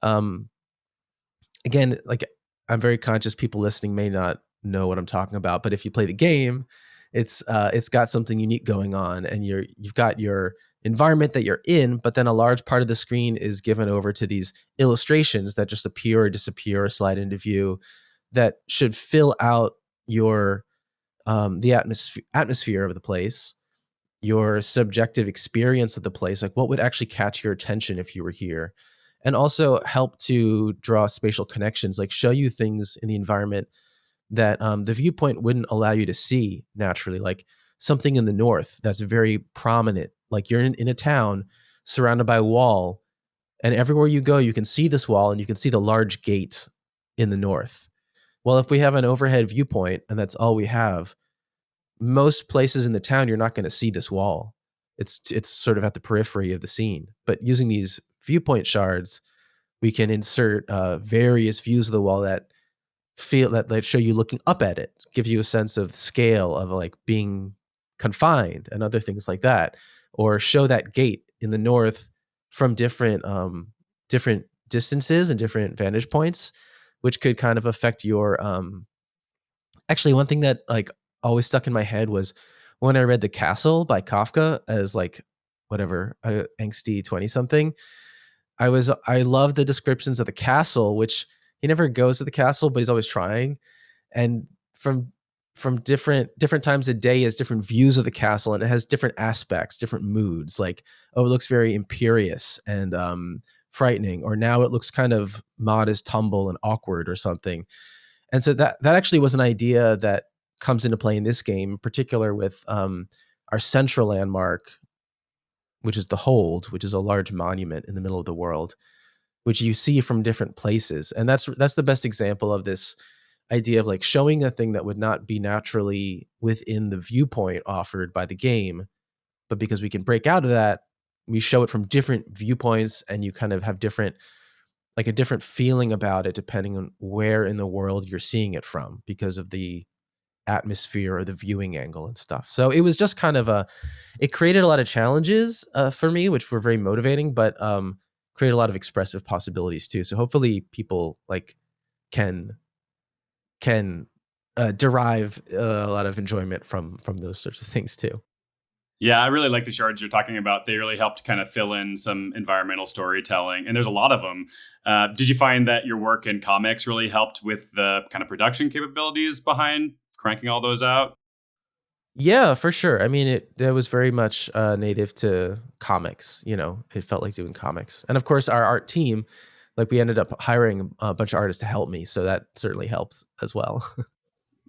Speaker 3: Again, like I'm very conscious people listening may not know what I'm talking about, but if you play the game, it's got something unique going on, and you've got your environment that you're in, but then a large part of the screen is given over to these illustrations that just appear or disappear or slide into view that should fill out your the atmosphere of the place, your subjective experience of the place, like what would actually catch your attention if you were here, and also help to draw spatial connections, like show you things in the environment that the viewpoint wouldn't allow you to see naturally, like something in the north that's very prominent, like you're in a town surrounded by a wall, and everywhere you go you can see this wall and you can see the large gate in the north. Well, if we have an overhead viewpoint and that's all we have, most places in the town you're not going to see this wall. It's sort of at the periphery of the scene. But using these viewpoint shards, we can insert various views of the wall that show you looking up at it, give you a sense of scale of like being confined and other things like that, or show that gate in the north from different distances and different vantage points, which could kind of affect your actually one thing that like always stuck in my head was when I read The Castle by Kafka as like whatever, angsty 20 something. I love the descriptions of the castle, which he never goes to the castle, but he's always trying. And from different times of day, he has different views of the castle, and it has different aspects, different moods. Like, oh, it looks very imperious and frightening, or now it looks kind of modest, humble, and awkward, or something. And so that actually was an idea that comes into play in this game, in particular with our central landmark, which is the Hold, which is a large monument in the middle of the world, which you see from different places. And that's the best example of this idea of like showing a thing that would not be naturally within the viewpoint offered by the game, but because we can break out of that, we show it from different viewpoints, and you kind of have a different feeling about it depending on where in the world you're seeing it from, because of the atmosphere or the viewing angle and stuff. So it was just kind of it created a lot of challenges for me, which were very motivating, but create a lot of expressive possibilities too. So hopefully people like can derive a lot of enjoyment from those sorts of things too.
Speaker 1: Yeah, I really like the shards you're talking about. They really helped kind of fill in some environmental storytelling, and there's a lot of them. Did you find that your work in comics really helped with the kind of production capabilities behind cranking all those out?
Speaker 3: Yeah, for sure. I mean, it was very much native to comics. You know, it felt like doing comics, and of course, our art team, like we ended up hiring a bunch of artists to help me, so that certainly helps as well.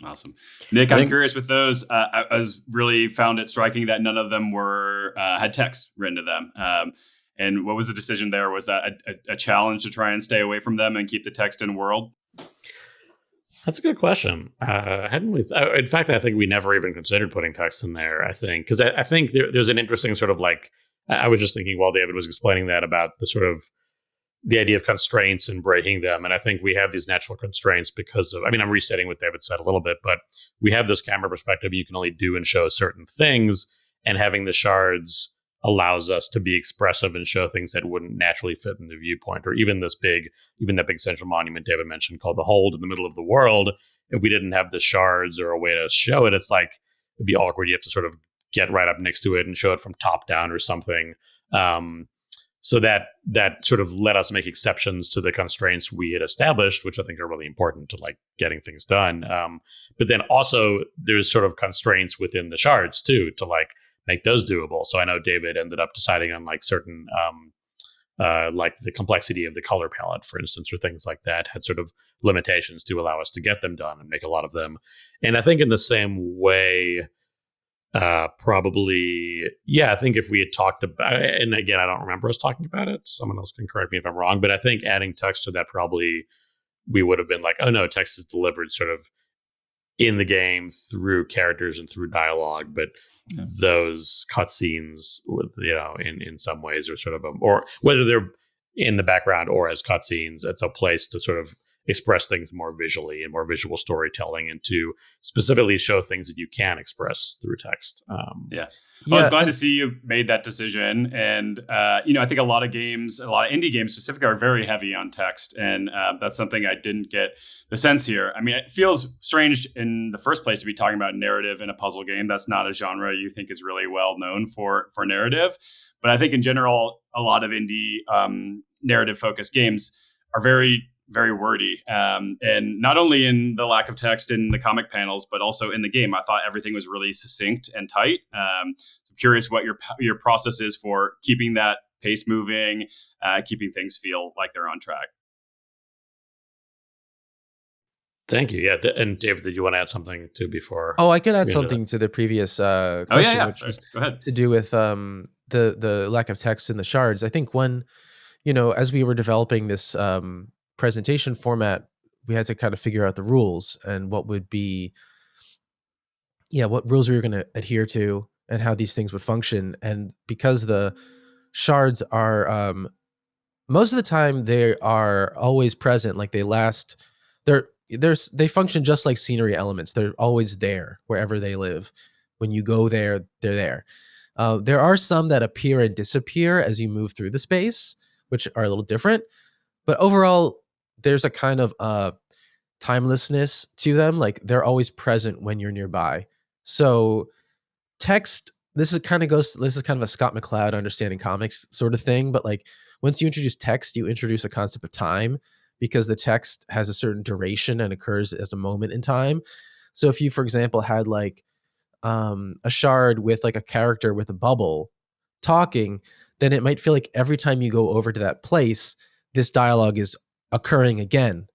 Speaker 1: Awesome. Nick, I'm curious with those. I was really found it striking that none of them were had text written to them. And what was the decision there? Was that a challenge to try and stay away from them and keep the text in world?
Speaker 2: That's a good question. Hadn't we? In fact, I think we never even considered putting text in there. I think because I think there's an interesting sort of like I was just thinking while David was explaining that about the sort of the idea of constraints and breaking them. And I think we have these natural constraints because of, I mean, I'm restating what David said a little bit, but we have this camera perspective. You can only do and show certain things, and having the shards allows us to be expressive and show things that wouldn't naturally fit in the viewpoint, or even that big central monument David mentioned called the Hold in the middle of the world. If we didn't have the shards or a way to show it, it's like, it'd be awkward. You have to sort of get right up next to it and show it from top down or something. So that sort of let us make exceptions to the constraints we had established, which I think are really important to like getting things done. But then also there's sort of constraints within the shards too, to like make those doable. So I know David ended up deciding on like certain, like the complexity of the color palette, for instance, or things like that had sort of limitations to allow us to get them done and make a lot of them. And I think in the same way, probably, yeah, I think if we had talked about it, and again, I don't remember us talking about it, someone else can correct me if I'm wrong, but I think adding text to that, probably we would have been like, oh no, text is delivered sort of in the game through characters and through dialogue, but those cutscenes, you know, in some ways are sort of or whether they're in the background or as cutscenes, it's a place to sort of express things more visually and more visual storytelling, and to specifically show things that you can express through text.
Speaker 1: Well, I was glad to see you made that decision. And, I think a lot of indie games specifically, are very heavy on text. And that's something I didn't get the sense here. I mean, it feels strange in the first place to be talking about narrative in a puzzle game. That's not a genre you think is really well known for narrative. But I think in general, a lot of indie narrative-focused games are very, very wordy. And not only in the lack of text in the comic panels, but also in the game. I thought everything was really succinct and tight. So I'm curious what your process is for keeping that pace moving, keeping things feel like they're on track.
Speaker 2: Thank you. Yeah. And David, did you want to add something to before?
Speaker 3: Oh, I could add something to the previous question, which was
Speaker 1: Go ahead.
Speaker 3: to do with the lack of text in the shards. I think when, as we were developing this presentation format, we had to kind of figure out the rules and what would be, what rules we were going to adhere to and how these things would function. And because the shards are, most of the time they are always present, like they function just like scenery elements. They're always there wherever they live. When you go there, they're there. There are some that appear and disappear as you move through the space, which are a little different. But overall, there's a kind of timelessness to them. Like they're always present when you're nearby. So text, this is kind of a Scott McCloud understanding comics sort of thing. But like once you introduce text, you introduce a concept of time, because the text has a certain duration and occurs as a moment in time. So if you, for example, had like a shard with like a character with a bubble talking, then it might feel like every time you go over to that place, this dialogue is occurring again,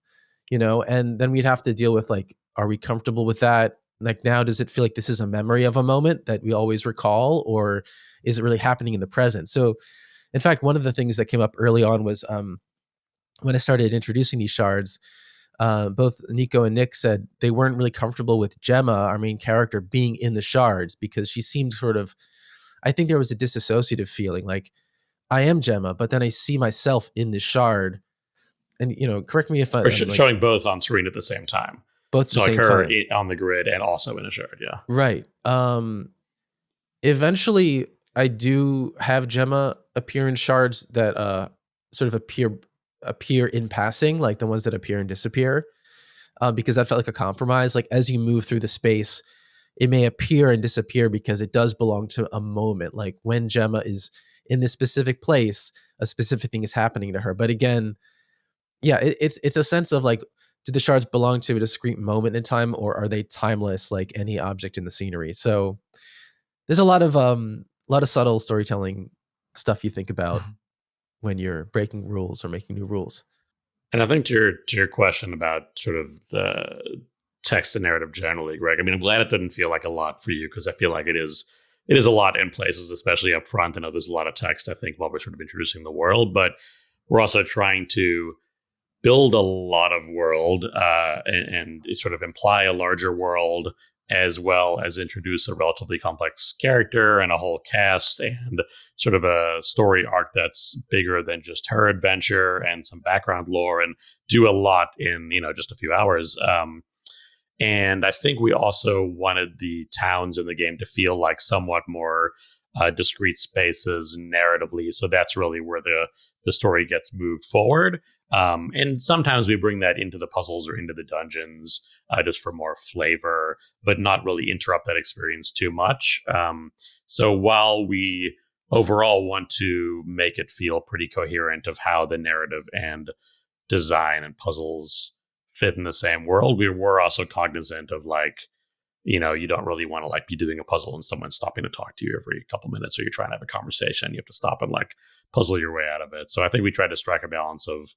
Speaker 3: and then we'd have to deal with like, are we comfortable with that? Like now, does it feel like this is a memory of a moment that we always recall, or is it really happening in the present? So in fact, one of the things that came up early on was, when I started introducing these shards, both Nico and Nick said they weren't really comfortable with Gemma, our main character, being in the shards, because she seemed I think there was a disassociative feeling, like I am Gemma, but then I see myself in the shard. And, correct me if I'm
Speaker 2: showing both on screen at the same time.
Speaker 3: Both at the same time.
Speaker 2: On the grid and also in a shard, yeah.
Speaker 3: Right. Eventually, I do have Gemma appear in shards that sort of appear in passing, like the ones that appear and disappear, because that felt like a compromise. Like as you move through the space, it may appear and disappear because it does belong to a moment. Like when Gemma is in this specific place, a specific thing is happening to her. But again, it's a sense of like, do the shards belong to a discrete moment in time, or are they timeless like any object in the scenery? So there's a lot of subtle storytelling stuff you think about when you're breaking rules or making new rules.
Speaker 2: And I think to your question about sort of the text and narrative generally, Greg, I mean, I'm glad it didn't feel like a lot for you, because I feel like it is a lot in places, especially up front. I know there's a lot of text, I think, while we're sort of introducing the world, but we're also trying to build a lot of world and sort of imply a larger world, as well as introduce a relatively complex character and a whole cast and sort of a story arc that's bigger than just her adventure and some background lore, and do a lot in, just a few hours. And I think we also wanted the towns in the game to feel like somewhat more discrete spaces narratively. So that's really where the story gets moved forward. And sometimes we bring that into the puzzles or into the dungeons just for more flavor, but not really interrupt that experience too much. So while we overall want to make it feel pretty coherent of how the narrative and design and puzzles fit in the same world, we were also cognizant of like, you don't really want to like be doing a puzzle and someone stopping to talk to you every couple minutes, or you're trying to have a conversation. You have to stop and like puzzle your way out of it. So I think we tried to strike a balance of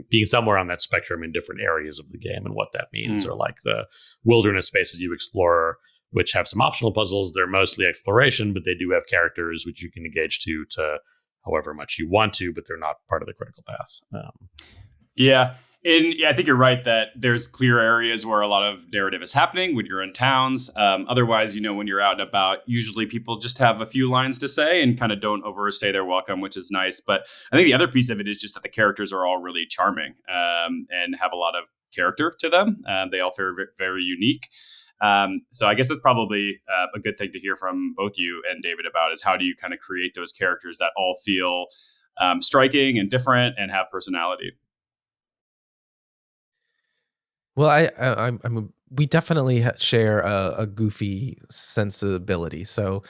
Speaker 2: being somewhere on that spectrum in different areas of the game, and what that means. Or like the wilderness spaces you explore, which have some optional puzzles. They're mostly exploration, but they do have characters which you can engage to however much you want to, but they're not part of the critical path.
Speaker 1: Yeah. And I think you're right that there's clear areas where a lot of narrative is happening when you're in towns. Otherwise, when you're out and about, usually people just have a few lines to say and kind of don't overstay their welcome, which is nice. But I think the other piece of it is just that the characters are all really charming and have a lot of character to them. They all feel very, very unique. So I guess that's probably a good thing to hear from both you and David about is how do you kind of create those characters that all feel striking and different and have personality.
Speaker 3: Well, we definitely share a goofy sensibility. So,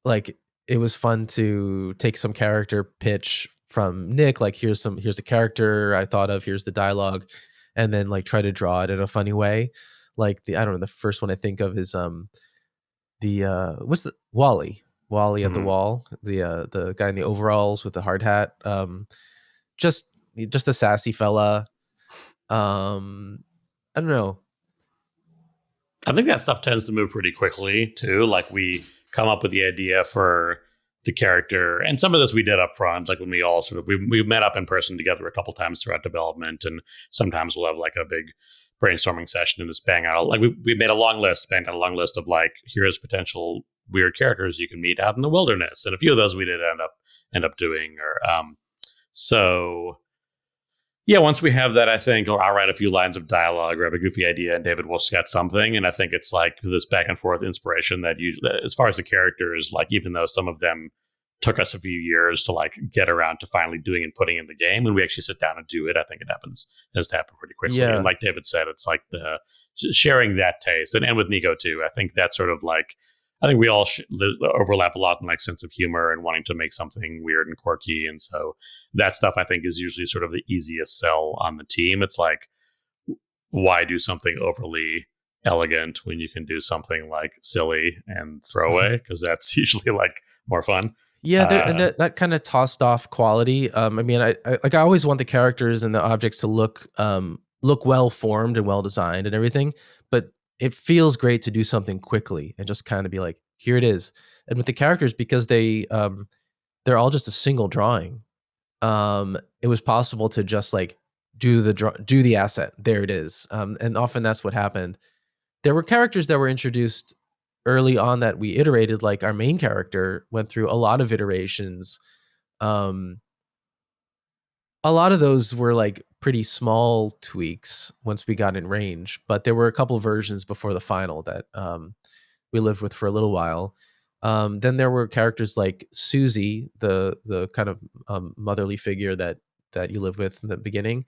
Speaker 3: like, it was fun to take some character pitch from Nick. Like, here's a character I thought of. Here's the dialogue, and then like try to draw it in a funny way. Like I don't know. The first one I think of is what's the Wally at the wall, the guy in the overalls with the hard hat. Just a sassy fella. I don't know.
Speaker 2: I think that stuff tends to move pretty quickly too. Like we come up with the idea for the character, and some of this we did up front. Like when we all sort of we met up in person together a couple times throughout development, and sometimes we'll have like a big brainstorming session and just bang out. Like we made a long list, banged out a long list of like here's potential weird characters you can meet out in the wilderness, and a few of those we did end up doing. Or so. Yeah, once we have that, I think I'll write a few lines of dialogue or have a goofy idea, and David will sketch something. And I think it's like this back and forth inspiration that usually, as far as the characters, like even though some of them took us a few years to like get around to finally doing and putting in the game, when we actually sit down and do it, I think it has to happen pretty quickly.
Speaker 3: Yeah.
Speaker 2: And like David said, it's like the sharing that taste, and with Nico too. I think that's sort of like. I think we all overlap a lot in like sense of humor and wanting to make something weird and quirky. And so that stuff I think is usually sort of the easiest sell on the team. It's like, why do something overly elegant when you can do something like silly and throwaway? Because that's usually like more fun.
Speaker 3: Yeah, and that kind of tossed off quality. I mean, I always want the characters and the objects to look well formed and well designed and everything, but it feels great to do something quickly and just kind of be like, here it is. And with the characters, because they're all just a single drawing, it was possible to just like do the asset. There it is. And often that's what happened. There were characters that were introduced early on that we iterated, like our main character went through a lot of iterations. A lot of those were like pretty small tweaks once we got in range, but there were a couple versions before the final that we lived with for a little while. Then there were characters like Susie, the kind of motherly figure that you live with in the beginning,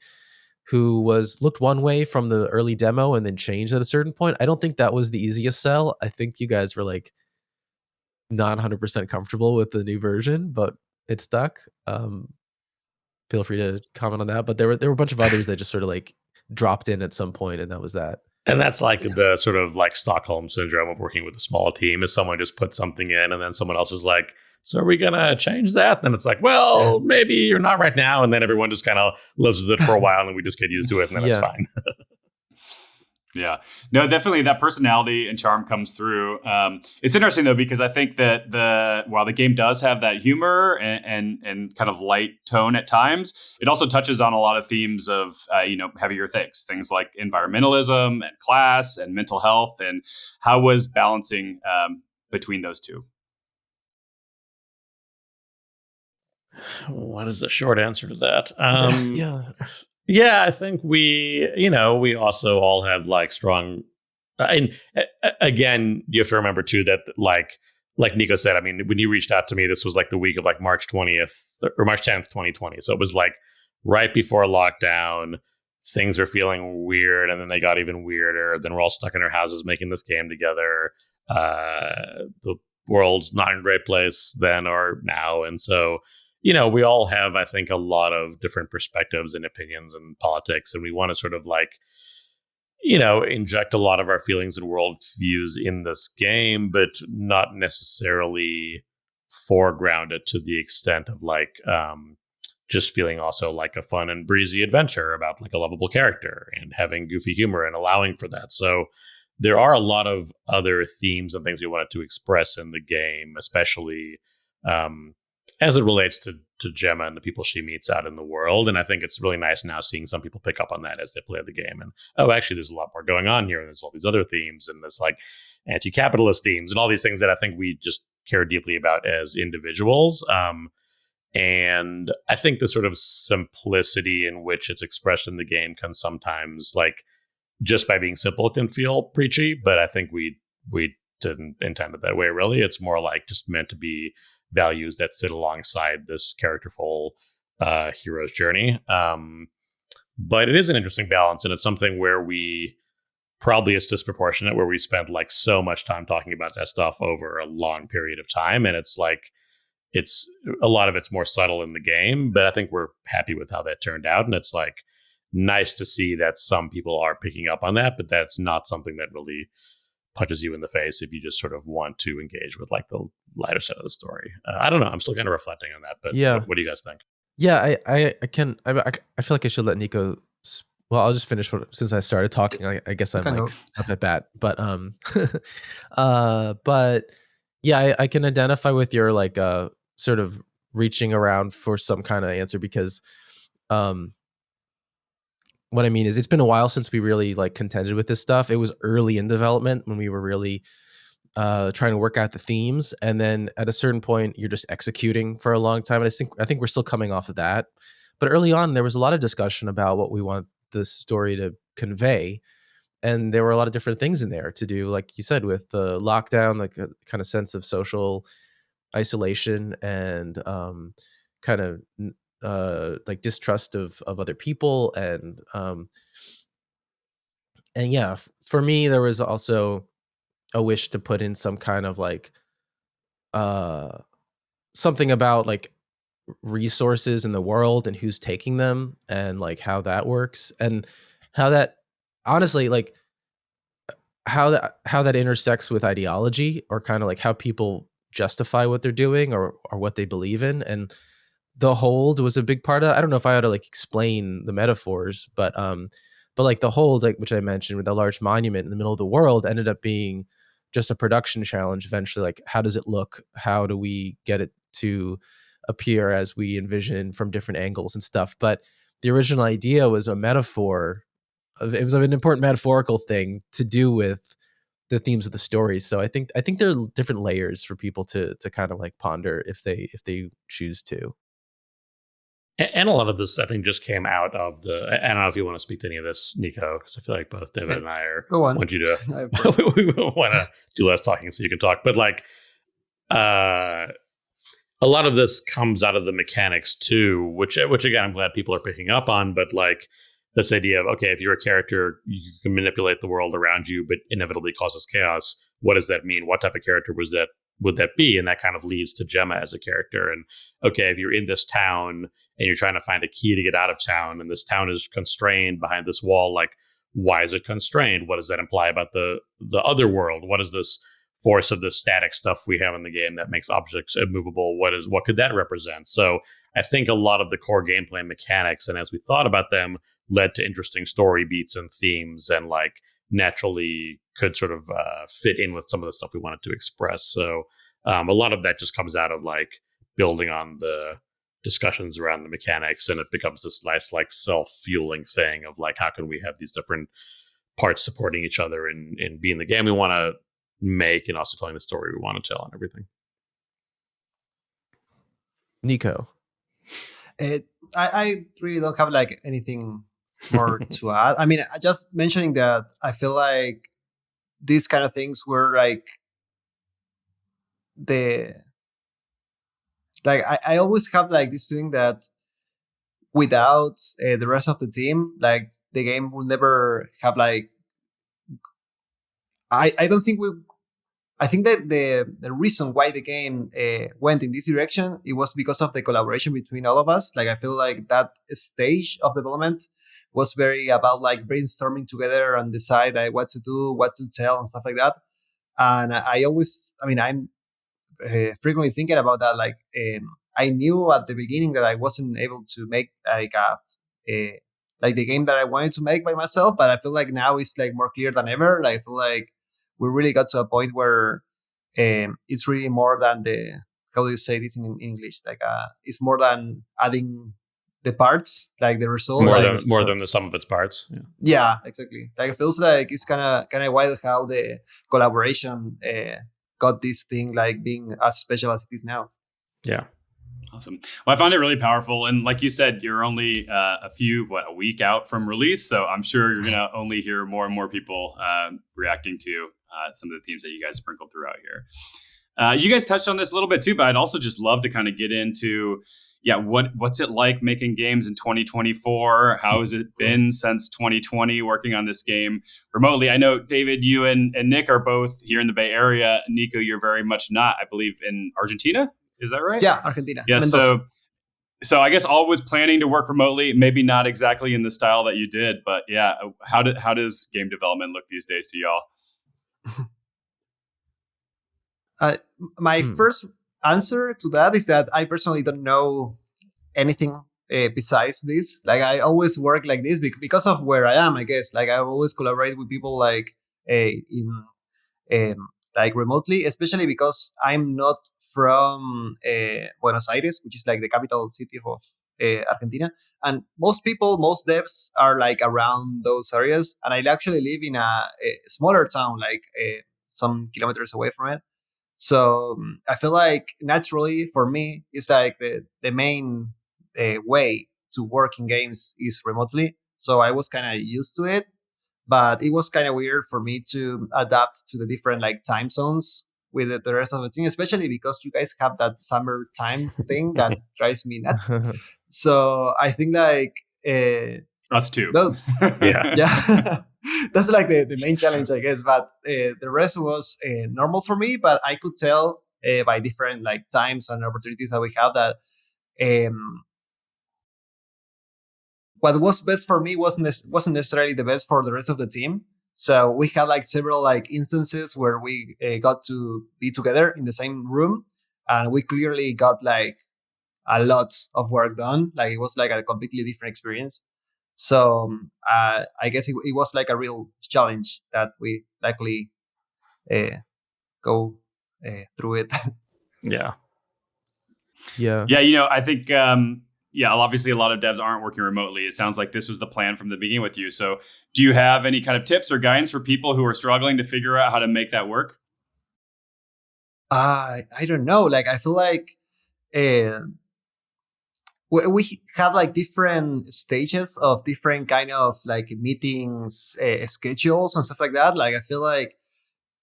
Speaker 3: who looked one way from the early demo and then changed at a certain point. I don't think that was the easiest sell. I think you guys were like not 100% comfortable with the new version, but it stuck. Feel free to comment on that. But there were a bunch of others that just sort of like dropped in at some point, and that was that.
Speaker 2: And that's like the sort of like Stockholm syndrome of working with a small team is someone just puts something in and then someone else is like, so are we going to change that? And then it's like, well, maybe you're not right now. And then everyone just kind of lives with it for a while and we just get used to it and then it's fine.
Speaker 1: Yeah, no, definitely that personality and charm comes through. It's interesting though, because I think that while the game does have that humor and kind of light tone at times, it also touches on a lot of themes of, heavier things like environmentalism and class and mental health. And how was balancing between those two?
Speaker 2: What is the short answer to that?
Speaker 3: Yeah,
Speaker 2: I think we also all have like strong, and again, you have to remember too that like Nico said, I mean, when you reached out to me, this was like the week of like March 20th or March 10th, 2020. So it was like right before lockdown, things were feeling weird. And then they got even weirder. Then we're all stuck in our houses making this game together. The world's not in a great place then or now. And so, we all have, I think, a lot of different perspectives and opinions and politics, and we want to sort of like, inject a lot of our feelings and worldviews in this game, but not necessarily foreground it to the extent of like just feeling also like a fun and breezy adventure about like a lovable character and having goofy humor and allowing for that. So there are a lot of other themes and things we wanted to express in the game, especially as it relates to to Gemma and the people she meets out in the world. And I think it's really nice now seeing some people pick up on that as they play the game. And actually, there's a lot more going on here. And there's all these other themes and this like anti-capitalist themes and all these things that I think we just care deeply about as individuals. And I think the sort of simplicity in which it's expressed in the game can sometimes, like, just by being simple, can feel preachy. But I think we didn't intend it that way, really. It's more like just meant to be values that sit alongside this characterful hero's journey. But it is an interesting balance, and it's something where we probably it's disproportionate, where we spend like so much time talking about that stuff over a long period of time, and it's like it's a lot of it's more subtle in the game, but I think we're happy with how that turned out, and it's like nice to see that some people are picking up on that, but that's not something that really punches you in the face if you just sort of want to engage with like the lighter side of the story. I don't know. I'm still kind of reflecting on that, but
Speaker 3: Yeah.
Speaker 2: What do you guys think?
Speaker 3: Yeah, I feel like I should let Nico. Well, I'll just finish since I started talking. I guess I'm like up at bat, but but yeah, I can identify with your like sort of reaching around for some kind of answer, because what I mean is it's been a while since we really like contended with this stuff. It was early in development when we were really trying to work out the themes, and then at a certain point you're just executing for a long time. And I think we're still coming off of that. But early on there was a lot of discussion about what we want the story to convey, and there were a lot of different things in there to do, like you said, with the lockdown, like a kind of sense of social isolation and kind of like distrust of other people, and yeah, for me there was also a wish to put in some kind of like something about like resources in the world and who's taking them, and like how that works, and how that honestly like how that intersects with ideology, or kind of like how people justify what they're doing or what they believe in. And the hold was a big part of that. I don't know if I ought to like explain the metaphors, but like the hold, like which I mentioned, with a large monument in the middle of the world, ended up being just a production challenge eventually. Like, how does it look? How do we get it to appear as we envision from different angles and stuff? But the original idea was a metaphor. It was an important metaphorical thing to do with the themes of the story. So I think there are different layers for people to kind of like ponder if they choose to.
Speaker 2: And a lot of this, I think, just came out of the. I don't know if you want to speak to any of this, Nico, because I feel like both David and I want you to. We want to do less talking so you can talk. But like, a lot of this comes out of the mechanics too, which again, I'm glad people are picking up on. But like this idea of, okay, if you're a character, you can manipulate the world around you, but inevitably causes chaos. What does that mean? What type of character would that be? And that kind of leads to Gemma as a character. And okay, if you're in this town and you're trying to find a key to get out of town, and this town is constrained behind this wall, like, why is it constrained? What does that imply about the other world? What is this force of the static stuff we have in the game that makes objects immovable? What could that represent? So I think a lot of the core gameplay mechanics, and as we thought about them, led to interesting story beats and themes, and like naturally could sort of fit in with some of the stuff we wanted to express. So a lot of that just comes out of like building on the discussions around the mechanics, and it becomes this nice like self-fueling thing of like, how can we have these different parts supporting each other and being the game we want to make, and also telling the story we want to tell, and everything.
Speaker 3: Nico.
Speaker 4: I really don't have like anything more to add. I mean, just mentioning that I feel like these kind of things were like I always have like this feeling that without the rest of the team, like the game will never have like. I don't think I think that the reason why the game went in this direction, it was because of the collaboration between all of us. Like, I feel like that stage of development was very about like brainstorming together and decide like what to do, what to tell, and stuff like that. And I'm frequently thinking about that. Like, I knew at the beginning that I wasn't able to make like like the game that I wanted to make by myself, but I feel like now it's like more clear than ever. Like, I feel like we really got to a point where it's really more than the how do you say this in English? Like it's more than adding the parts, like the result.
Speaker 2: More than the sum of its parts.
Speaker 4: Yeah, exactly. Like it feels like it's kind of wild how the collaboration got this thing like being as special as it is now.
Speaker 2: Yeah.
Speaker 1: Awesome. Well, I found it really powerful. And like you said, you're only a week out from release. So I'm sure you're going to only hear more and more people reacting to some of the themes that you guys sprinkled throughout here. You guys touched on this a little bit too, but I'd also just love to kind of get into, what's it like making games in 2024? How has it been since 2020 working on this game remotely? I know, David, you and Nick are both here in the Bay Area. Nico, you're very much not, I believe, in Argentina. Is that right?
Speaker 4: Yeah, Argentina.
Speaker 1: Yeah, so I guess always planning to work remotely, maybe not exactly in the style that you did, but yeah, how does game development look these days to y'all?
Speaker 4: My first answer to that is that I personally don't know anything besides this. Like I always work like this because of where I am, I guess. Like I always collaborate with people like in like remotely, especially because I'm not from Buenos Aires, which is like the capital city of Argentina. And most devs are like around those areas. And I actually live in a smaller town, like some kilometers away from it. So I feel like naturally for me, it's like the main way to work in games is remotely. So I was kind of used to it. But it was kind of weird for me to adapt to the different like time zones with the rest of the team, especially because you guys have that summer time thing that drives me nuts. So I think like
Speaker 1: us too.
Speaker 4: Yeah. That's like the main challenge, I guess. But the rest was normal for me. But I could tell by different like times and opportunities that we have that what was best for me wasn't necessarily the best for the rest of the team. So we had like several like instances where we got to be together in the same room, and we clearly got like a lot of work done. Like it was like a completely different experience. So I guess it was like a real challenge that we likely go through it.
Speaker 2: Yeah.
Speaker 1: Yeah. I think. Obviously a lot of devs aren't working remotely. It sounds like this was the plan from the beginning with you. So do you have any kind of tips or guidance for people who are struggling to figure out how to make that work?
Speaker 4: I don't know. Like, I feel like we have like different stages of different kind of like meetings, schedules and stuff like that. Like, I feel like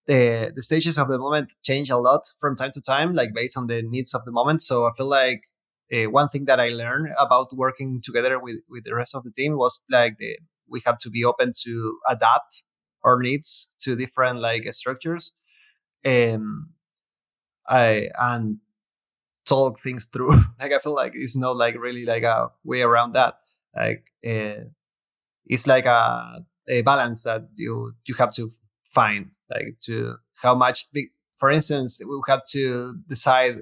Speaker 4: the stages of the moment change a lot from time to time, like based on the needs of the moment. So I feel like one thing that I learned about working together with the rest of the team was like we have to be open to adapt our needs to different like structures, and talk things through. Like I feel like it's not like really like a way around that. Like it's like a balance that you have to find, like to how much. For instance, we have to decide.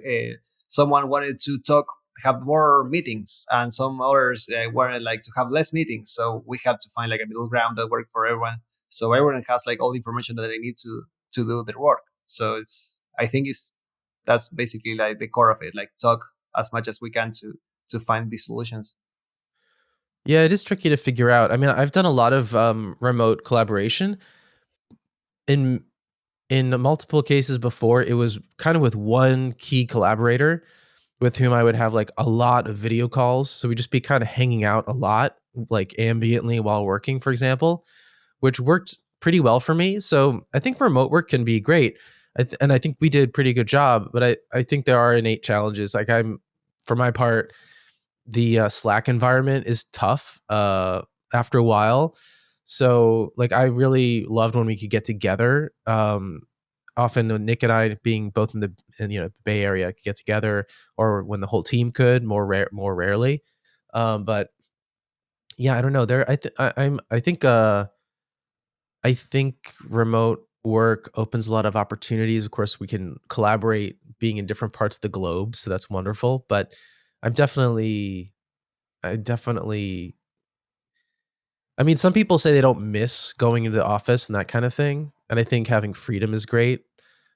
Speaker 4: Someone wanted to have more meetings, and some others wanted like to have less meetings. So we have to find like a middle ground that works for everyone. So everyone has like all the information that they need to do their work. So I think that's basically like the core of it. Like talk as much as we can to find these solutions.
Speaker 3: Yeah, it is tricky to figure out. I mean, I've done a lot of remote collaboration. In multiple cases before, it was kind of with one key collaborator with whom I would have like a lot of video calls. So we'd just be kind of hanging out a lot, like ambiently while working, for example, which worked pretty well for me. So I think remote work can be great. And I think we did a pretty good job, but I think there are innate challenges. Like for my part, the Slack environment is tough after a while. So like I really loved when we could get together. Often Nick and I being both in the Bay Area could get together, or when the whole team could, more rarely. But yeah, I don't know. I think remote work opens a lot of opportunities. Of course, we can collaborate being in different parts of the globe, so that's wonderful. But I definitely. I mean, some people say they don't miss going into the office and that kind of thing, and I think having freedom is great.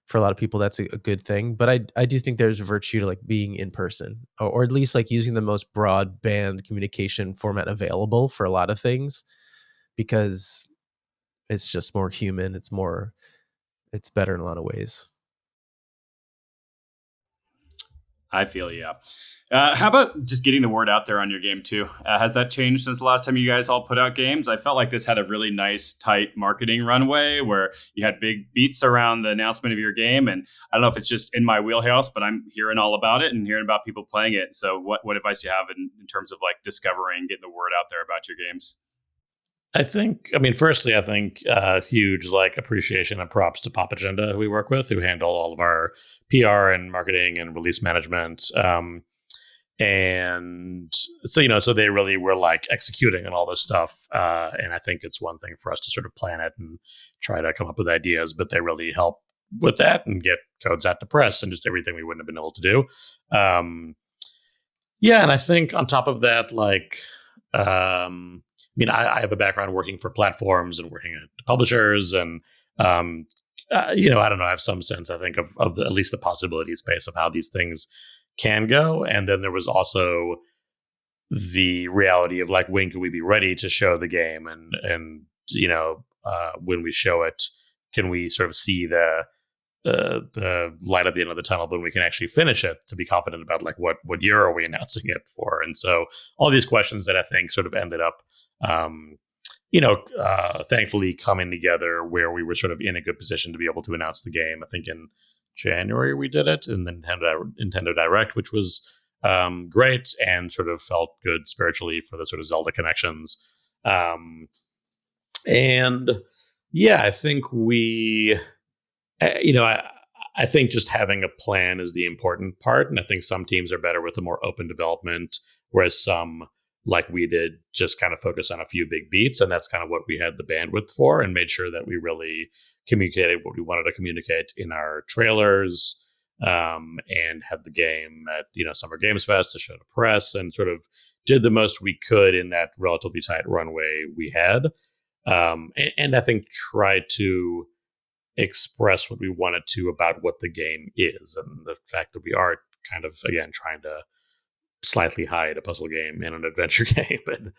Speaker 3: for a lot of people, that's a good thing. But I do think there's a virtue to like being in person, or at least like using the most broadband communication format available for a lot of things, because it's just more human. It's better in a lot of ways.
Speaker 1: I feel you. How about just getting the word out there on your game too? Has that changed since the last time you guys all put out games? I felt like this had a really nice, tight marketing runway where you had big beats around the announcement of your game. And I don't know if it's just in my wheelhouse, but I'm hearing all about it and hearing about people playing it. So what advice do you have in terms of like discovering, getting the word out there about your games?
Speaker 2: Firstly, I think huge like appreciation and props to Pop Agenda, who we work with, who handle all of our PR and marketing and release management. And so, so they really were like executing on all this stuff. And I think it's one thing for us to sort of plan it and try to come up with ideas, but they really help with that and get codes out to press and just everything we wouldn't have been able to do. And I think on top of that, like, I have a background working for platforms and working at publishers, and I don't know, I have some sense, I think, of at least the possibility space of how these things can go. And then there was also the reality of like, when could we be ready to show the game, and when we show it, can we sort of see the light at the end of the tunnel when we can actually finish it, to be confident about like what year are we announcing it for. And so all these questions that I think sort of ended up thankfully coming together where we were sort of in a good position to be able to announce the game. I think in January we did it, and then Nintendo Direct, which was great and sort of felt good spiritually for the sort of Zelda connections. I think I think just having a plan is the important part. And I think some teams are better with a more open development, whereas some, like we did, just kind of focus on a few big beats. And that's kind of what we had the bandwidth for, and made sure that we really communicated what we wanted to communicate in our trailers, and had the game at, Summer Games Fest to show to press, and sort of did the most we could in that relatively tight runway we had. And I think tried to express what we wanted to about what the game is, and the fact that we are kind of, again, trying to slightly hide a puzzle game in an adventure game, and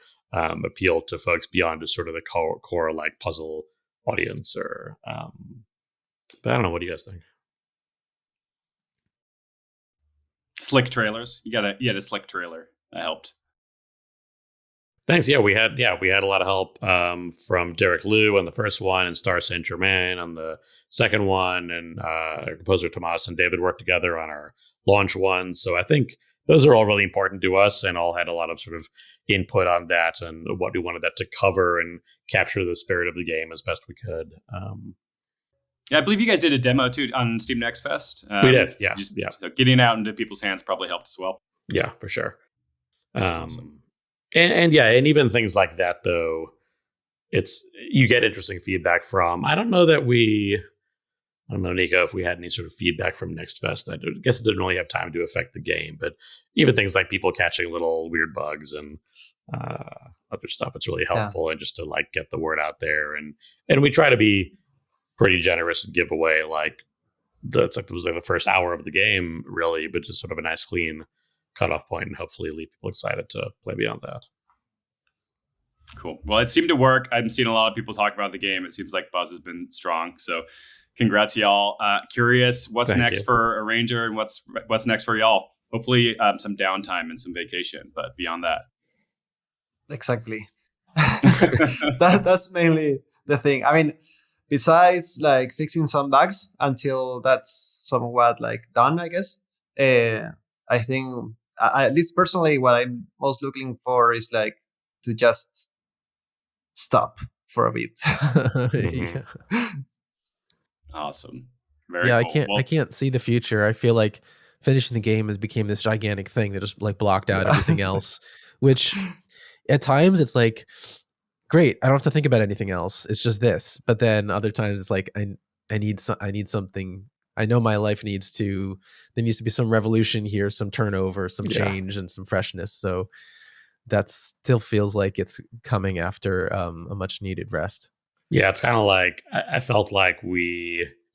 Speaker 2: appeal to folks beyond just sort of the core like puzzle audience. Or but I don't know, what do you guys think?
Speaker 1: Slick trailers. You had a slick trailer that helped.
Speaker 2: Thanks. Yeah, we had a lot of help from Derek Liu on the first one, and Star Saint Germain on the second one, and composer Tomas and David worked together on our launch one. So I think those are all really important to us, and all had a lot of sort of input on that and what we wanted that to cover and capture the spirit of the game as best we could.
Speaker 1: I believe you guys did a demo too on Steam Next Fest.
Speaker 2: We did, yeah.
Speaker 1: So getting out into people's hands probably helped as well.
Speaker 2: Yeah, for sure.
Speaker 1: Awesome.
Speaker 2: And even things like that, though, you get interesting feedback from. I don't know, Nico, if we had any sort of feedback from Next Fest. I guess it didn't really have time to affect the game, but even things like people catching little weird bugs and other stuff, it's really helpful, and just to like get the word out there. And we try to be pretty generous and give away like it was like the first hour of the game, really, but just sort of a nice clean cutoff point, and hopefully leave people excited to play beyond that.
Speaker 1: Cool. Well, it seemed to work. I'm seeing a lot of people talk about the game. It seems like buzz has been strong. So congrats, y'all. Curious, what's next for Arranger, and what's next for y'all? Hopefully some downtime and some vacation, but beyond that.
Speaker 4: Exactly. That's mainly the thing. I mean, besides like fixing some bugs until that's somewhat like done, I guess. I think, at least personally, what I'm most looking for is like to just stop for a bit.
Speaker 3: Yeah.
Speaker 1: Awesome.
Speaker 3: Very cool. I can't see the future. I feel like finishing the game became this gigantic thing that just like blocked out everything else, which at times it's like, great, I don't have to think about anything else. It's just this. But then other times it's like, I need something. I know my life there needs to be some revolution here, some turnover, some change, and some freshness. So that still feels like it's coming after a much needed rest.
Speaker 2: Yeah, it's kind of like I felt like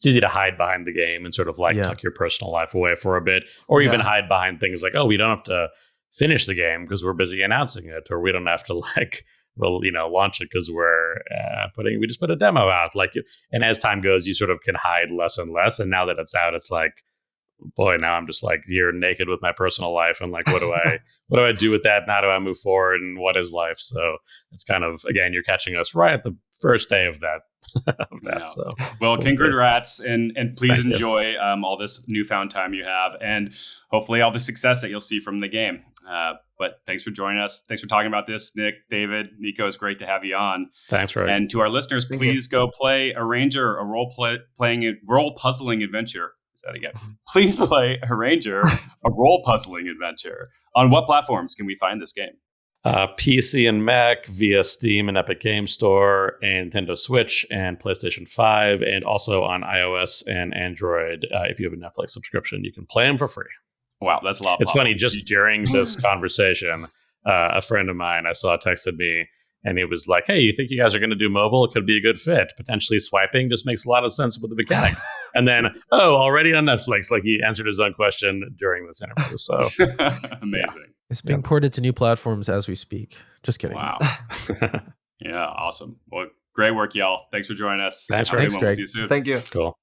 Speaker 2: it's easy to hide behind the game and sort of like tuck your personal life away for a bit, or even hide behind things like, oh, we don't have to finish the game because we're busy announcing it, or we don't have to like, launch it because we just put a demo out. Like, and as time goes, you sort of can hide less and less. And now that it's out, it's like, boy, now I'm just like here naked with my personal life, and like, what do I do with that? And how do I move forward? And what is life? So it's kind of, again, you're catching us right at the first day of that. So,
Speaker 1: well, congrats, and please enjoy all this newfound time you have, and hopefully all the success that you'll see from the game. But thanks for joining us. Thanks for talking about this, Nick, David, Nico. It's great to have you on.
Speaker 2: Thanks, Ray.
Speaker 1: And to our listeners, please go play Arranger, a role puzzling adventure. That again. Please play Arranger, a role puzzling adventure. On what platforms can we find this game?
Speaker 2: PC and Mac via Steam and Epic Game Store, and Nintendo Switch and PlayStation 5, and also on iOS and Android. If you have a Netflix subscription, you can play them for free.
Speaker 1: Wow, that's a lot.
Speaker 2: It's funny, just during this conversation, a friend of mine I saw texted me, and he was like, hey, you think you guys are going to do mobile? It could be a good fit. Potentially swiping just makes a lot of sense with the mechanics. And then, already on Netflix. Like, he answered his own question during this interview. So
Speaker 1: amazing.
Speaker 3: It's being ported to new platforms as we speak. Just kidding.
Speaker 1: Wow. Yeah, awesome. Well, great work, y'all. Thanks for joining us.
Speaker 3: Thanks,
Speaker 1: Greg.
Speaker 3: We'll
Speaker 1: see you soon.
Speaker 4: Thank you.
Speaker 2: Cool.